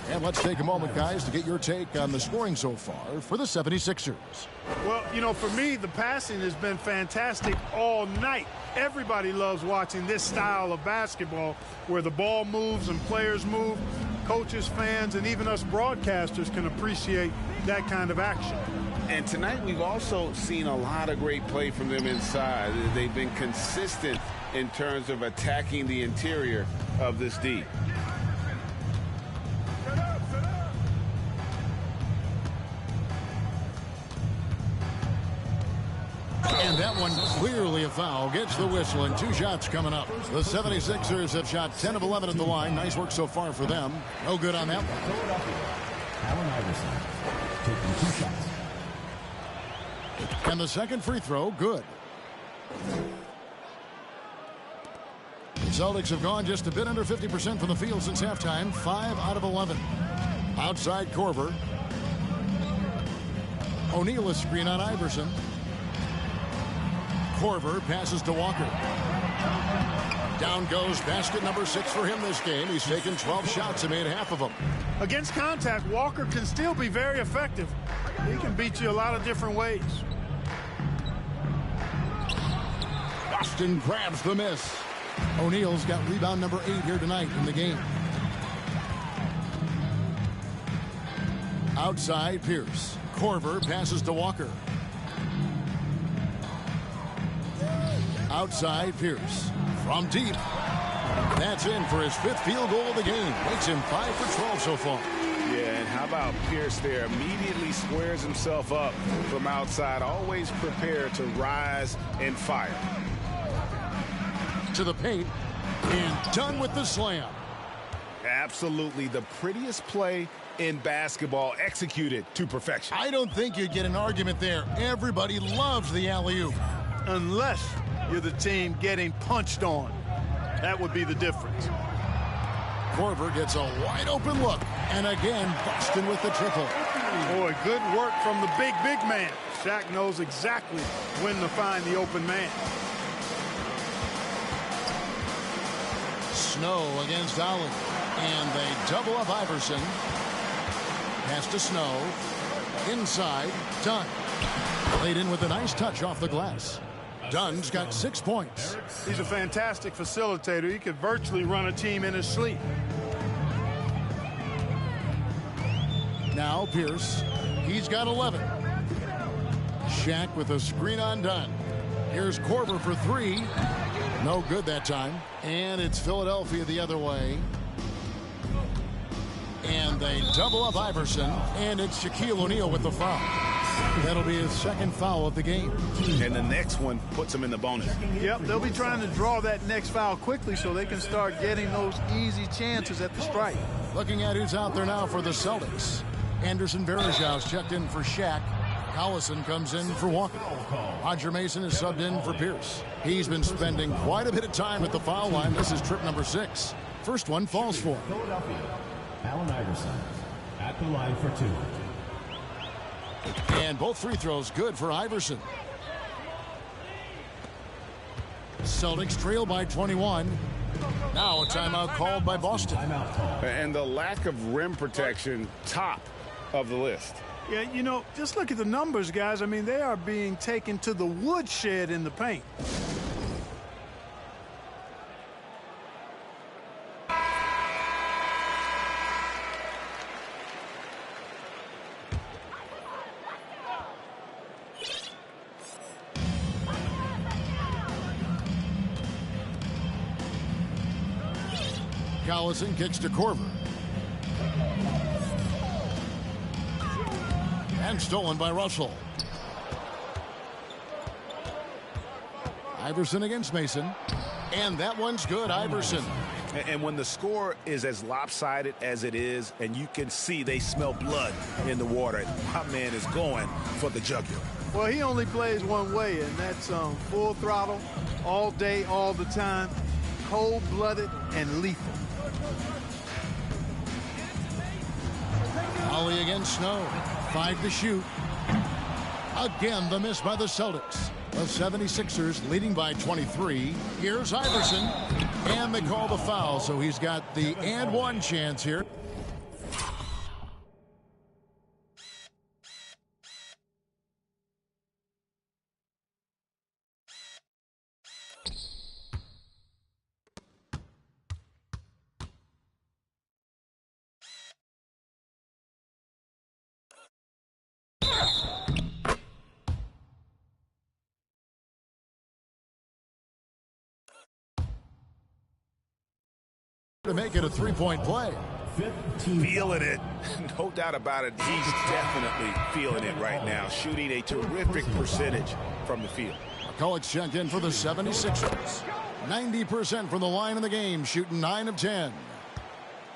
Speaker 1: And let's take a moment, guys, to get your take on the scoring so far for the 76ers.
Speaker 4: Well, you know, for me, the passing has been fantastic all night. Everybody loves watching this style of basketball where the ball moves and players move. Coaches, fans, and even us broadcasters can appreciate that kind of action.
Speaker 2: And tonight we've also seen a lot of great play from them inside. They've been consistent in terms of attacking the interior of this D.
Speaker 1: And that one clearly a foul. Gets the whistle and 2 shots coming up. The 76ers have shot 10 of 11 at the line. Nice work so far for them. No good on that one.
Speaker 5: Allen Iverson taking 2 shots.
Speaker 1: And the second free throw, good. The Celtics have gone just a bit under 50% from the field since halftime. 5 out of 11. Outside Korver. O'Neal a screen on Iverson. Korver passes to Walker. Down goes basket number 6 for him this game. He's taken 12 shots and made half of them.
Speaker 4: Against contact, Walker can still be very effective. He can beat you a lot of different ways.
Speaker 1: Boston grabs the miss. O'Neal's got rebound number 8 here tonight in the game. Outside Pierce. Korver passes to Walker. Outside Pierce. From deep. That's in for his 5th field goal of the game. Makes him 5 for 12 so far.
Speaker 2: Yeah, and how about Pierce there? Immediately squares himself up from outside. Always prepared to rise and fire.
Speaker 1: To the paint. And done with the slam.
Speaker 2: Absolutely the prettiest play in basketball, executed to perfection.
Speaker 1: I don't think you get an argument there. Everybody loves the alley-oop.
Speaker 4: Unless you're the team getting punched on. That would be the difference.
Speaker 1: Korver gets a wide open look. And again, Boston with the triple.
Speaker 4: Boy, good work from the big man. Shaq knows exactly when to find the open man.
Speaker 1: Snow against Allen. And they double up Iverson. Pass to Snow. Inside, Dunn. Laid in with a nice touch off the glass. Dunn's got 6 points.
Speaker 4: He's a fantastic facilitator. He could virtually run a team in his sleep.
Speaker 1: Now Pierce. He's got 11. Shaq with a screen on Dunn. Here's Korver for 3. No good that time. And it's Philadelphia the other way. And they double up Iverson. And it's Shaquille O'Neal with the foul. That'll be his 2nd foul of the game.
Speaker 3: And the next one puts him in the bonus.
Speaker 4: Yep, they'll be trying to draw that next foul quickly so they can start getting those easy chances at the stripe.
Speaker 1: Looking at who's out there now for the Celtics. Anderson Varejão's checked in for Shaq. Collison comes in for Walker. Roger Mason is subbed in for Pierce. He's been spending quite a bit of time at the foul line. This is trip number 6. First one falls for him.
Speaker 5: Philadelphia, Allen Iverson at the line for 2.
Speaker 1: And both free throws good for Iverson. Celtics trail by 21. Now a timeout called by Boston.
Speaker 5: Timeout call.
Speaker 2: And the lack of rim protection, top of the list.
Speaker 4: Yeah, you know, just look at the numbers, guys. I mean, they are being taken to the woodshed in the paint.
Speaker 1: Collison kicks to Korver. And stolen by Russell. Iverson against Mason. And that one's good, Iverson.
Speaker 3: And when the score is as lopsided as it is, and you can see they smell blood in the water, my man is going for the jugular.
Speaker 4: Well, he only plays one way, and that's full throttle, all day, all the time, cold-blooded and lethal.
Speaker 1: Ollie against Snow. 5 to shoot. Again, the miss by the Celtics. The 76ers leading by 23. Here's Iverson. And they call the foul, so he's got the and one chance here. To make it a three-point play.
Speaker 3: Feeling it. No doubt about it. He's definitely feeling it right now. Shooting a terrific percentage from the field.
Speaker 1: McCulloch's checked in for the 76ers. 90% from the line in the game, shooting 9 of 10.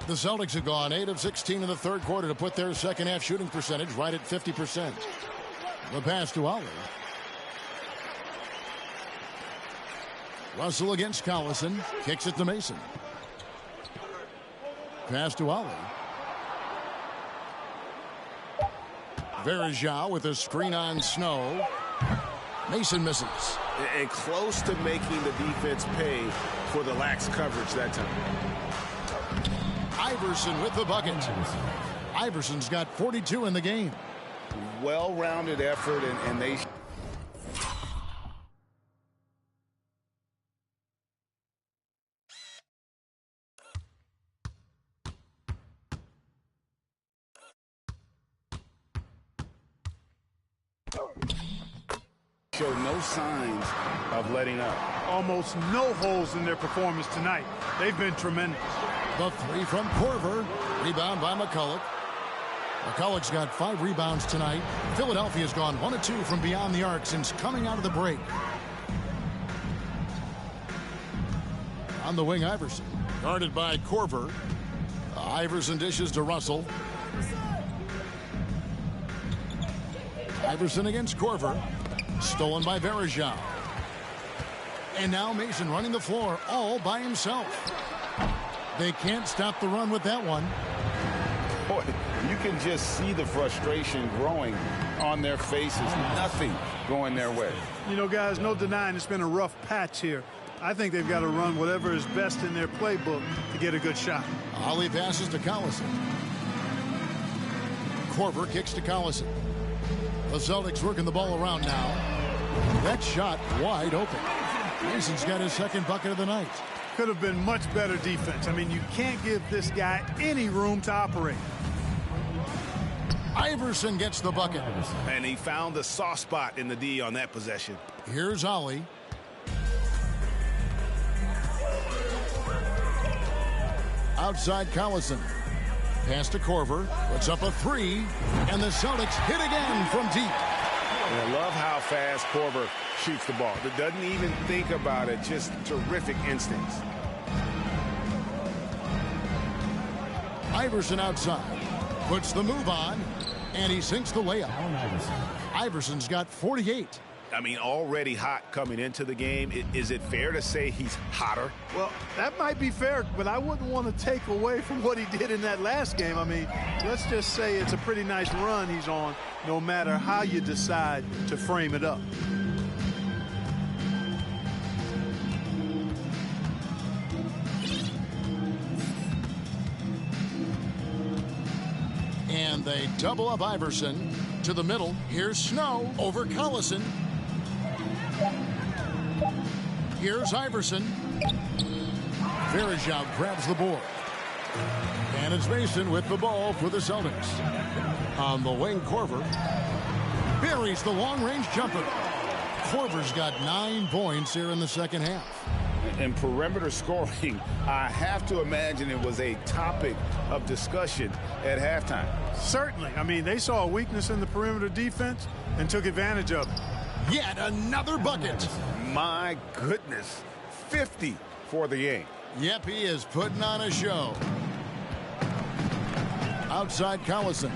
Speaker 1: The Celtics have gone 8 of 16 in the third quarter to put their second half shooting percentage right at 50%. The pass to Ollie. Russell against Collison. Kicks it to Mason. Pass to Ollie. Verajao with a screen on Snow. Mason misses.
Speaker 3: And close to making the defense pay for the lax coverage that time.
Speaker 1: Iverson with the bucket. Iverson's got 42 in the game.
Speaker 3: Well-rounded effort, and they... showed no signs of letting up.
Speaker 4: Almost no holes in their performance tonight. They've been tremendous.
Speaker 1: The three from Korver. Rebound by McCulloch. McCulloch's got 5 rebounds tonight. Philadelphia's gone 1 of 2 from beyond the arc since coming out of the break. On the wing, Iverson. Guarded by Korver. Iverson dishes to Russell. Iverson against Korver. Stolen by Verajao. And now Mason running the floor all by himself. They can't stop the run with that one.
Speaker 3: Boy, you can just see the frustration growing on their faces. Nothing going their way.
Speaker 4: You know, guys, no denying it's been a rough patch here. I think they've got to run whatever is best in their playbook to get a good shot.
Speaker 1: Ollie passes to Collison. Korver kicks to Collison. The Celtics working the ball around now. That shot wide open. Mason's got his second bucket of the night.
Speaker 4: Could have been much better defense. I mean, you can't give this guy any room to operate.
Speaker 1: Iverson gets the bucket.
Speaker 3: And he found the soft spot in the D on that possession.
Speaker 1: Here's Ollie. Outside Collison. Pass to Korver. Puts up a 3. And the Celtics hit again from deep.
Speaker 3: And I love how fast Korver shoots the ball. It doesn't even think about it. Just terrific instincts.
Speaker 1: Iverson outside. Puts the move on. And he sinks the layup. Iverson's got 48.
Speaker 3: I mean, already hot coming into the game. Is it fair to say he's hotter?
Speaker 4: Well, that might be fair, but I wouldn't want to take away from what he did in that last game. I mean, let's just say it's a pretty nice run he's on, no matter how you decide to frame it up.
Speaker 1: And they double up Iverson to the middle. Here's Snow over Collison. Here's Iverson. Verajao grabs the board. And it's Mason with the ball for the Celtics. On the wing, Korver buries the long-range jumper. Korver's got 9 points here in the second half.
Speaker 3: And perimeter scoring, I have to imagine it was a topic of discussion at halftime.
Speaker 4: Certainly. I mean, they saw a weakness in the perimeter defense and took advantage of it.
Speaker 1: Yet another bucket.
Speaker 3: My goodness, 50 for the game.
Speaker 1: Yep, he is putting on a show. Outside Collison.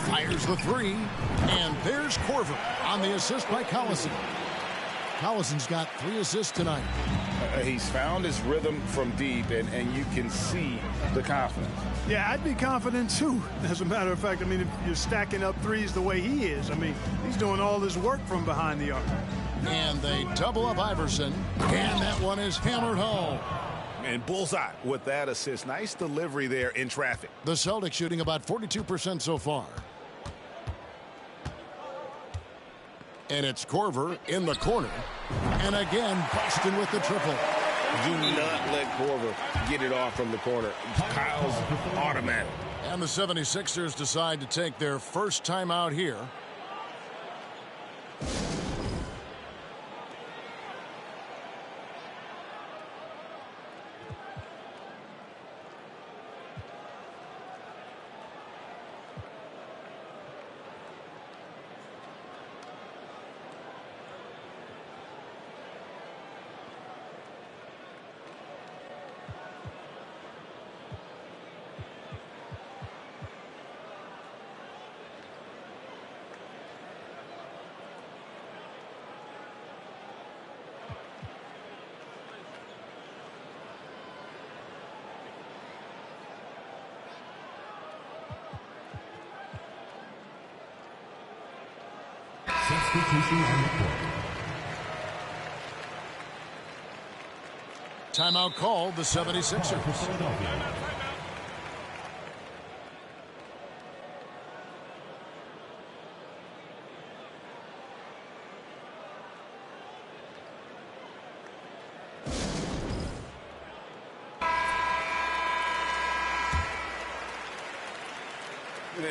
Speaker 1: Fires the three. And there's Korver on the assist by Collison. Collison's got 3 assists tonight.
Speaker 3: He's found his rhythm from deep, and you can see the confidence.
Speaker 4: Yeah, I'd be confident too. As a matter of fact, I mean, if you're stacking up threes the way he is, I mean, he's doing all this work from behind the arc.
Speaker 1: And they double up Iverson, and that one is hammered home.
Speaker 3: And bullseye with that assist. Nice delivery there in traffic.
Speaker 1: The Celtics shooting about 42% so far. And it's Korver in the corner. And again, Boston with the triple.
Speaker 2: Do not let Korver get it off from the corner. Kyle's automatic.
Speaker 1: And the 76ers decide to take their first timeout here.
Speaker 5: Substitution on the court.
Speaker 1: Timeout called, the 76ers.
Speaker 5: Philadelphia.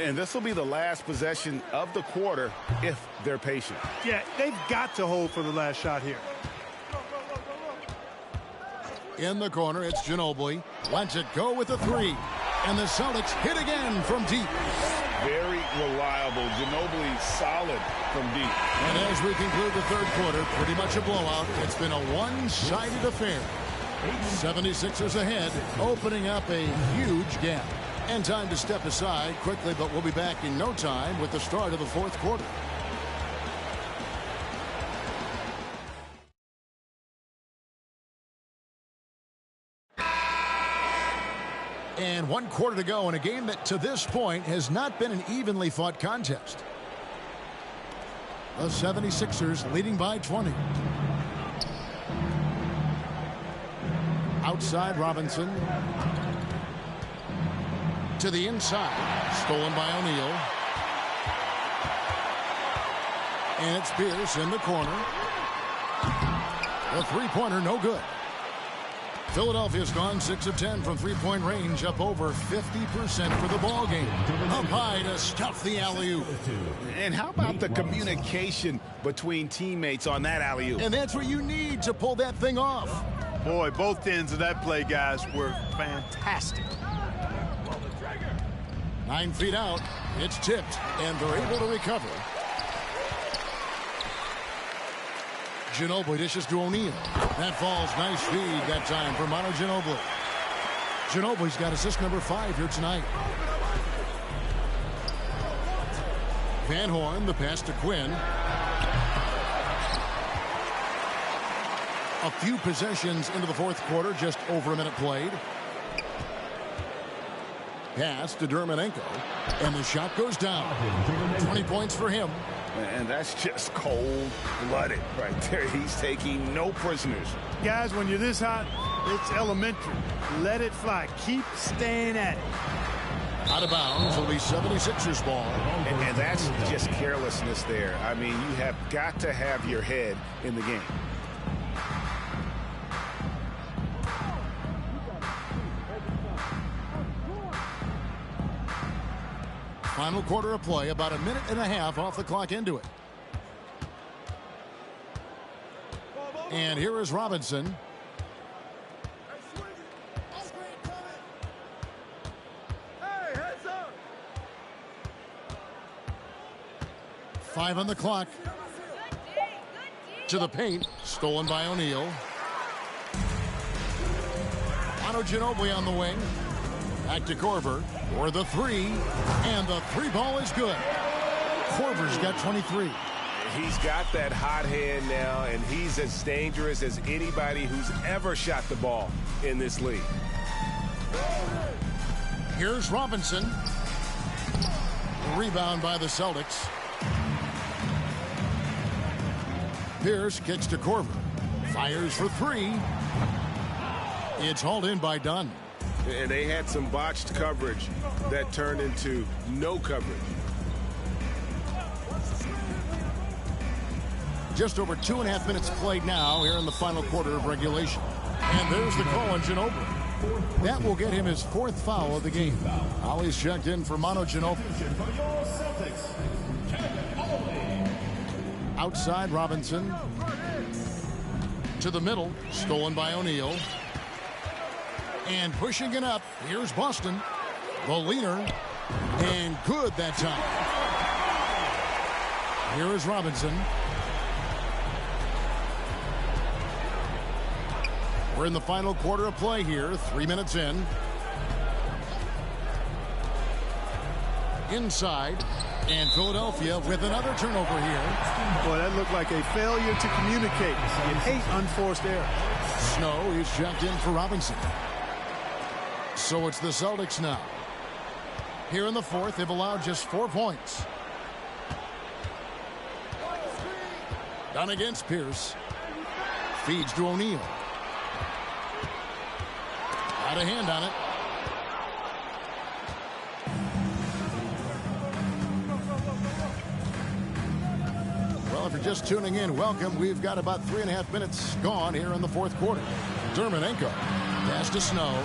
Speaker 3: And this will be the last possession of the quarter if they're patient.
Speaker 4: Yeah, they've got to hold for the last shot here.
Speaker 1: In the corner, it's Ginobili. Lets it go with a three. And the Celtics hit again from deep.
Speaker 3: Very reliable. Ginobili solid from deep.
Speaker 1: And as we conclude the third quarter, pretty much a blowout. It's been a one-sided affair. 76ers ahead, opening up a huge gap. And time to step aside quickly, but we'll be back in no time with the start of the fourth quarter. And 1 quarter to go in a game that to this point has not been an evenly fought contest. The 76ers leading by 20. Outside Robinson. To the inside. Stolen by O'Neal. And it's Pierce in the corner. The three-pointer no good. Philadelphia's gone 6 of 10 from three-point range, up over 50% for the ball game. Up high to stuff the alley-oop.
Speaker 3: And how about the communication between teammates on that alley-oop?
Speaker 1: And that's what you need to pull that thing off.
Speaker 4: Boy, both ends of that play, guys, were fantastic.
Speaker 1: 9 feet out. It's tipped, and they're able to recover. Ginobili dishes to O'Neal. That falls. Nice feed that time for Manu Ginobili. Ginobili's got assist number 5 here tonight. Van Horn, the pass to Quinn. A few possessions into the fourth quarter, just over a minute played. Pass to Dermanenko, and the shot goes down. 20 points for him.
Speaker 3: And that's just cold-blooded right there. He's taking no prisoners.
Speaker 4: Guys, when you're this hot, it's elementary. Let it fly. Keep staying at it.
Speaker 1: Out of bounds will be 76ers ball.
Speaker 3: And that's just carelessness there. I mean, you have got to have your head in the game.
Speaker 1: Final quarter of play, about a minute and a half off the clock into it. And here is Robinson. Five on the clock. To the paint. Stolen by O'Neal. Manu Ginobili on the wing. Back to Korver for the three. And the three ball is good. Korver's got 23.
Speaker 6: He's got that hot hand now, and he's as dangerous as anybody who's ever shot the ball in this league.
Speaker 1: Here's Robinson. Rebound by the Celtics. Pierce kicks to Korver. Fires for three. It's hauled in by Dunn.
Speaker 6: And they had some botched coverage that turned into no coverage.
Speaker 1: Just over 2.5 minutes played now here in the final quarter of regulation. And there's the call on Ginobili. That will get him his fourth foul of the game. Ollie's checked in for Manu Ginobili. Outside Robinson. To the middle. Stolen by O'Neal. And pushing it up. Here's Boston. The leader. And good that time. Here is Robinson. We're in the final quarter of play here. 3 minutes in. Inside. And Philadelphia with another turnover here.
Speaker 4: Boy, that looked like a failure to communicate. You hate unforced error.
Speaker 1: Snow is checked in for Robinson. So it's the Celtics now. Here in the fourth, they've allowed just 4 points. Done against Pierce. Feeds to O'Neal. Got a hand on it. Well, if you're just tuning in, welcome. We've got about 3.5 minutes gone here in the fourth quarter. Dermonenko. Pass to Snow.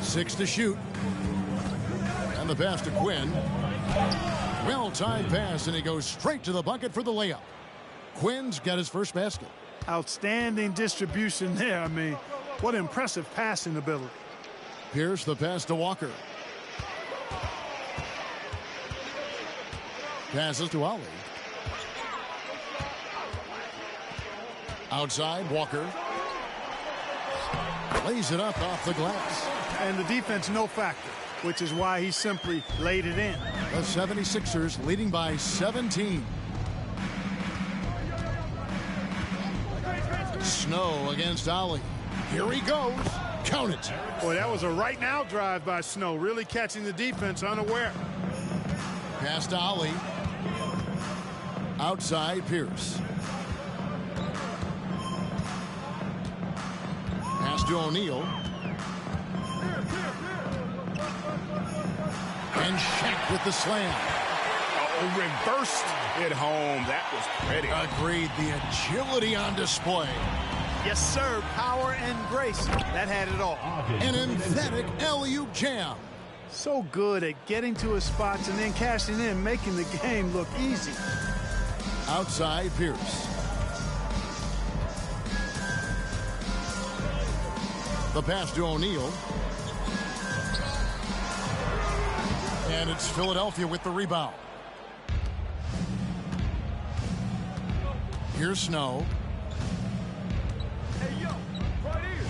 Speaker 1: 6 to shoot. And the pass to Quinn. Well-timed pass, and he goes straight to the bucket for the layup. Quinn's got his first basket.
Speaker 4: Outstanding distribution there. I mean, what impressive passing ability.
Speaker 1: Pierce the pass to Walker. Passes to Ollie. Outside, Walker. Lays it up off the glass.
Speaker 4: And the defense no factor, which is why he simply laid it in.
Speaker 1: The 76ers leading by 17. Snow against Ollie. Here he goes. Count it.
Speaker 4: Boy, that was a right now drive by Snow, really catching the defense unaware.
Speaker 1: Pass to Ollie. Outside, Pierce. Pass to O'Neal. And Shaq with the slam.
Speaker 3: Oh, reversed it home. That was pretty.
Speaker 1: Agreed. The agility on display.
Speaker 4: Yes, sir. Power and grace. That had it all.
Speaker 1: An emphatic alley-oop jam.
Speaker 4: So good at getting to his spots and then cashing in, making the game look easy.
Speaker 1: Outside, Pierce. The pass to O'Neal. And it's Philadelphia with the rebound. Here's Snow.
Speaker 7: Hey, yo, right here.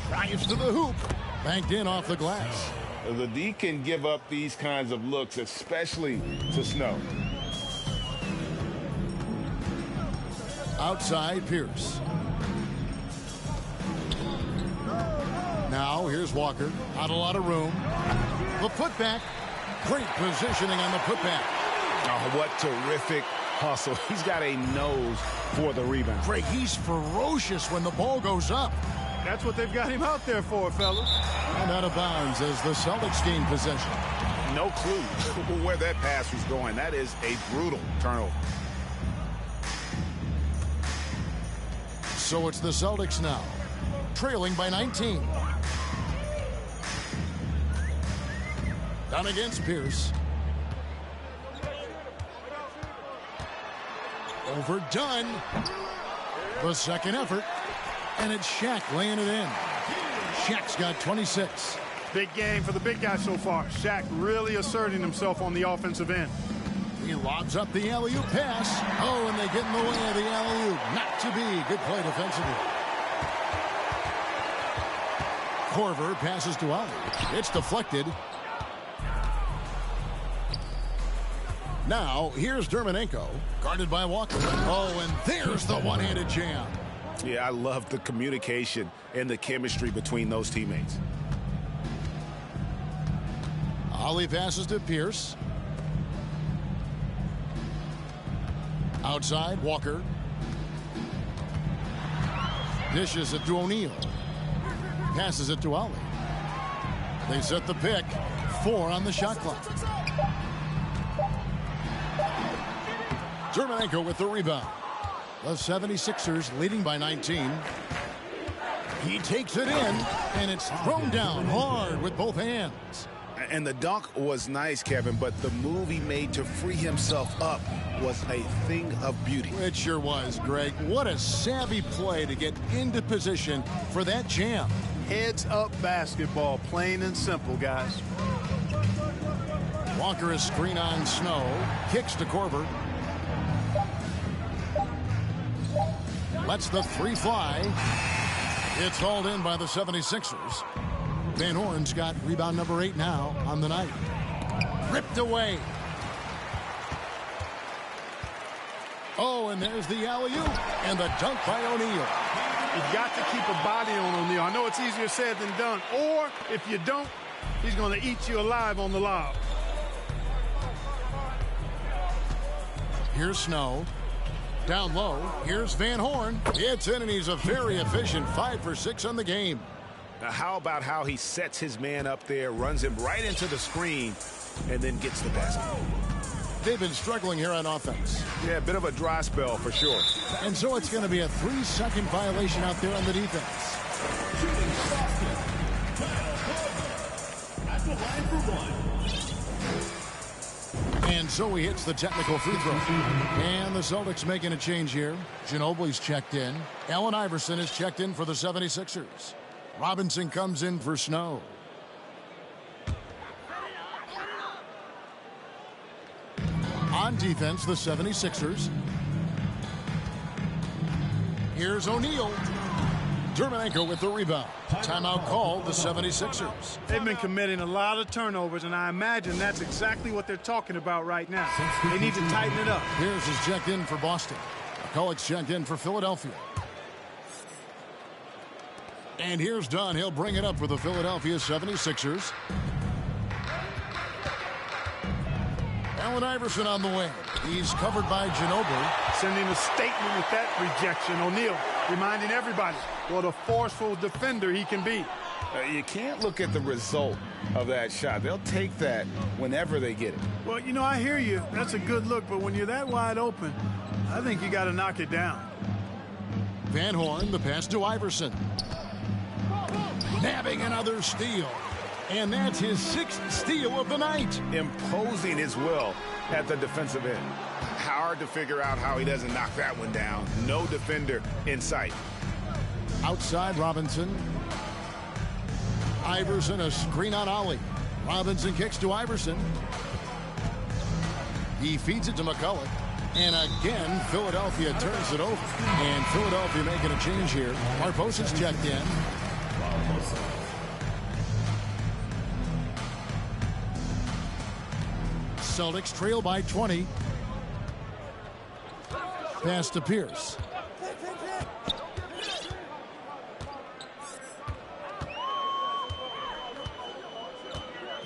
Speaker 1: Drives to the hoop. Banked in off the glass.
Speaker 2: The D can give up these kinds of looks, especially to Snow.
Speaker 1: Outside, Pierce. Now, here's Walker. Not a lot of room. The putback. Great positioning on the putback.
Speaker 3: Oh, what terrific hustle. He's got a nose for the rebound.
Speaker 1: Greg, he's ferocious when the ball goes up.
Speaker 4: That's what they've got him out there for, fellas.
Speaker 1: And out of bounds as the Celtics gain possession.
Speaker 3: No clue where that pass was going. That is a brutal turnover.
Speaker 1: So it's the Celtics now, trailing by 19. Down against Pierce. Overdone. The second effort. And it's Shaq laying it in. Shaq's got 26.
Speaker 4: Big game for the big guy so far. Shaq really asserting himself on the offensive end.
Speaker 1: He lobs up the alley-oop pass. Oh, and they get in the way of the alley-oop. Not to be. Good play defensively. Korver passes to Ali. It's deflected. Now, here's Dermonenko, guarded by Walker. Oh, and there's the one-handed jam.
Speaker 3: Yeah, I love the communication and the chemistry between those teammates.
Speaker 1: Ali passes to Pierce. Outside, Walker. Dishes it to O'Neal. Passes it to Ali. They set the pick. 4 on the shot clock. Dermonenko with the rebound. The 76ers leading by 19. He takes it in, and it's thrown down hard with both hands.
Speaker 3: And the dunk was nice, Kevin, but the move he made to free himself up was a thing of beauty.
Speaker 1: It sure was, Greg. What a savvy play to get into position for that jam.
Speaker 4: Heads up basketball, plain and simple, guys.
Speaker 1: Walker is screen on Snow. Kicks to Korver. Lets the three fly. It's hauled in by the 76ers. Van Horn's got rebound number 8 now on the night. Ripped away. Oh, and there's the alley-oop and the dunk by O'Neal.
Speaker 4: You've got to keep a body on O'Neal. I know it's easier said than done. Or, if you don't, he's going to eat you alive on the lob.
Speaker 1: Here's Snow. Down low. Here's Van Horn. It's in, and he's a very efficient 5 for 6 on the game.
Speaker 3: Now, how about how he sets his man up there, runs him right into the screen, and then gets the basket?
Speaker 1: They've been struggling here on offense.
Speaker 3: Yeah, a bit of a dry spell for sure.
Speaker 1: And so it's going to be a 3-second violation out there on the defense.
Speaker 5: At the line for 1.
Speaker 1: And so he hits the technical free throw. And the Celtics making a change here. Ginobili's checked in. Allen Iverson is checked in for the 76ers. Robinson comes in for Snow. On defense, the 76ers. Here's O'Neal. Dermonenko with the rebound. Timeout called, the 76ers.
Speaker 4: They've been committing a lot of turnovers, and I imagine that's exactly what they're talking about right now. They need to tighten it up.
Speaker 1: Pierce is checked in for Boston. McCulloch's checked in for Philadelphia. And here's Dunn. He'll bring it up for the Philadelphia 76ers. Allen Iverson on the wing. He's covered by Ginobili.
Speaker 4: Sending a statement with that rejection. O'Neal reminding everybody what a forceful defender he can be.
Speaker 3: You can't look at the result of that shot. They'll take that whenever they get it.
Speaker 4: Well, you know, I hear you. That's a good look, but when you're that wide open, I think you got to knock it down.
Speaker 1: Van Horn, the pass to Iverson. Nabbing another steal. And that's his 6th steal of the night.
Speaker 3: Imposing his will at the defensive end. Hard to figure out how he doesn't knock that one down. No defender in sight.
Speaker 1: Outside Robinson. Iverson, a screen on Ollie. Robinson kicks to Iverson. He feeds it to McCulloch. And again, Philadelphia turns it over. And Philadelphia making a change here. Barbosa's checked in. Celtics trail by 20. Pass to Pierce.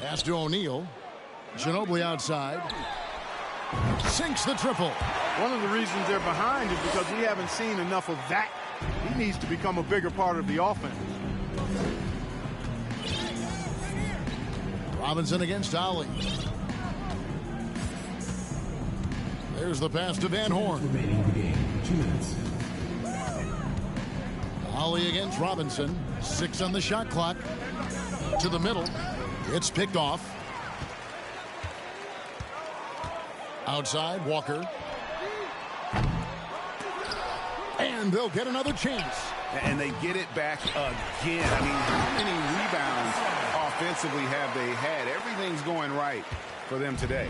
Speaker 1: Pass to O'Neal. Ginobili outside. Sinks the triple.
Speaker 4: One of the reasons they're behind is because we haven't seen enough of that. He needs to become a bigger part of the offense.
Speaker 1: Robinson against Ollie. There's the pass to Van Horn.
Speaker 5: Remaining the game, 2 minutes.
Speaker 1: Ollie against Robinson. 6 on the shot clock. To the middle. It's picked off. Outside, Walker. And they'll get another chance.
Speaker 3: And they get it back again. I mean, how many rebounds offensively have they had? Everything's going right for them today.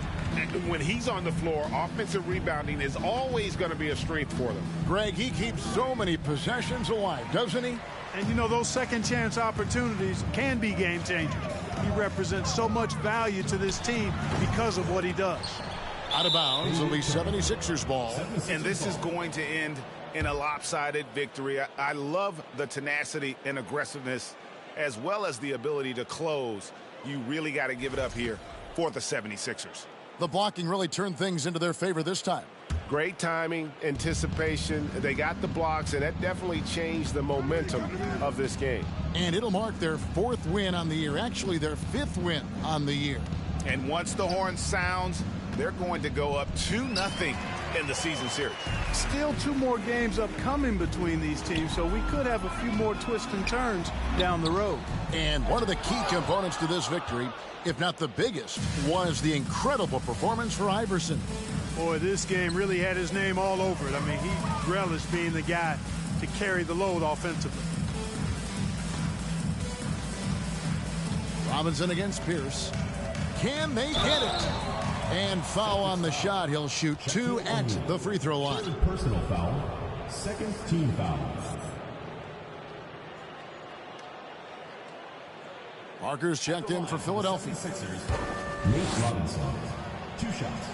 Speaker 3: When he's on the floor, offensive rebounding is always going to be a strength for them.
Speaker 1: Greg, he keeps so many possessions alive, doesn't he?
Speaker 4: And, you know, those second chance opportunities can be game changers. He represents so much value to this team because of what he does.
Speaker 1: Out of bounds, it'll be 76ers ball.
Speaker 3: And this is going to end in a lopsided victory. I love the tenacity and aggressiveness as well as the ability to close. You really got to give it up here for the 76ers.
Speaker 1: The blocking really turned things into their favor this time.
Speaker 6: Great timing, anticipation. They got the blocks, and that definitely changed the momentum of this game.
Speaker 1: And it'll mark their 4th win on the year, actually their 5th win on the year.
Speaker 3: And once the horn sounds, they're going to go up 2-0 in the season series.
Speaker 4: Still 2 more games upcoming between these teams, so we could have a few more twists and turns down the road.
Speaker 1: And one of the key components to this victory, if not the biggest, was the incredible performance for Iverson.
Speaker 4: Boy, this game really had his name all over it. I mean, he relished being the guy to carry the load offensively.
Speaker 1: Robinson against Pierce. Can they get it? And foul on the shot. He'll shoot 2 at the free throw line.
Speaker 5: Personal foul. Second team foul.
Speaker 1: Parker's checked in for Philadelphia.
Speaker 5: Sixers. Nate Robinson. 2 shots.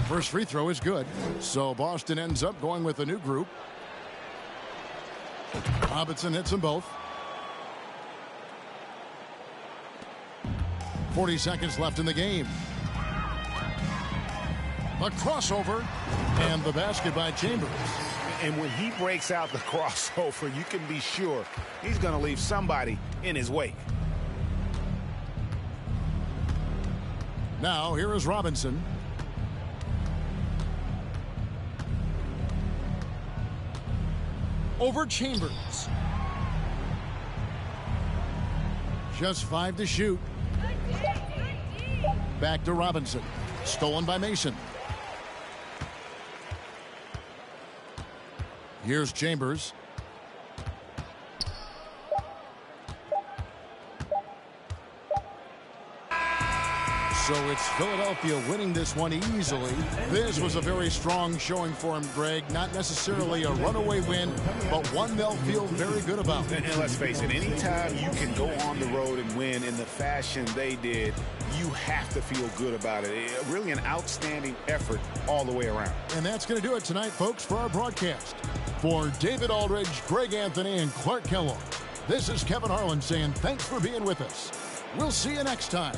Speaker 1: First free throw is good. So Boston ends up going with a new group. Robinson hits them both. 40 seconds left in the game. A crossover and the basket by Chambers.
Speaker 3: And when he breaks out the crossover, you can be sure he's going to leave somebody in his wake.
Speaker 1: Now here is Robinson. Over Chambers. Just 5 to shoot. Back to Robinson. Stolen by Mason. Here's Chambers. So it's Philadelphia winning this one easily. This was a very strong showing for him, Greg. Not necessarily a runaway win, but one they'll feel very good about.
Speaker 3: And let's face it, anytime you can go on the road and win in the fashion they did, you have to feel good about it. Really an outstanding effort all the way around.
Speaker 1: And that's going to do it tonight, folks, for our broadcast. For David Aldridge, Greg Anthony, and Clark Kellogg, this is Kevin Harlan saying thanks for being with us. We'll see you next time.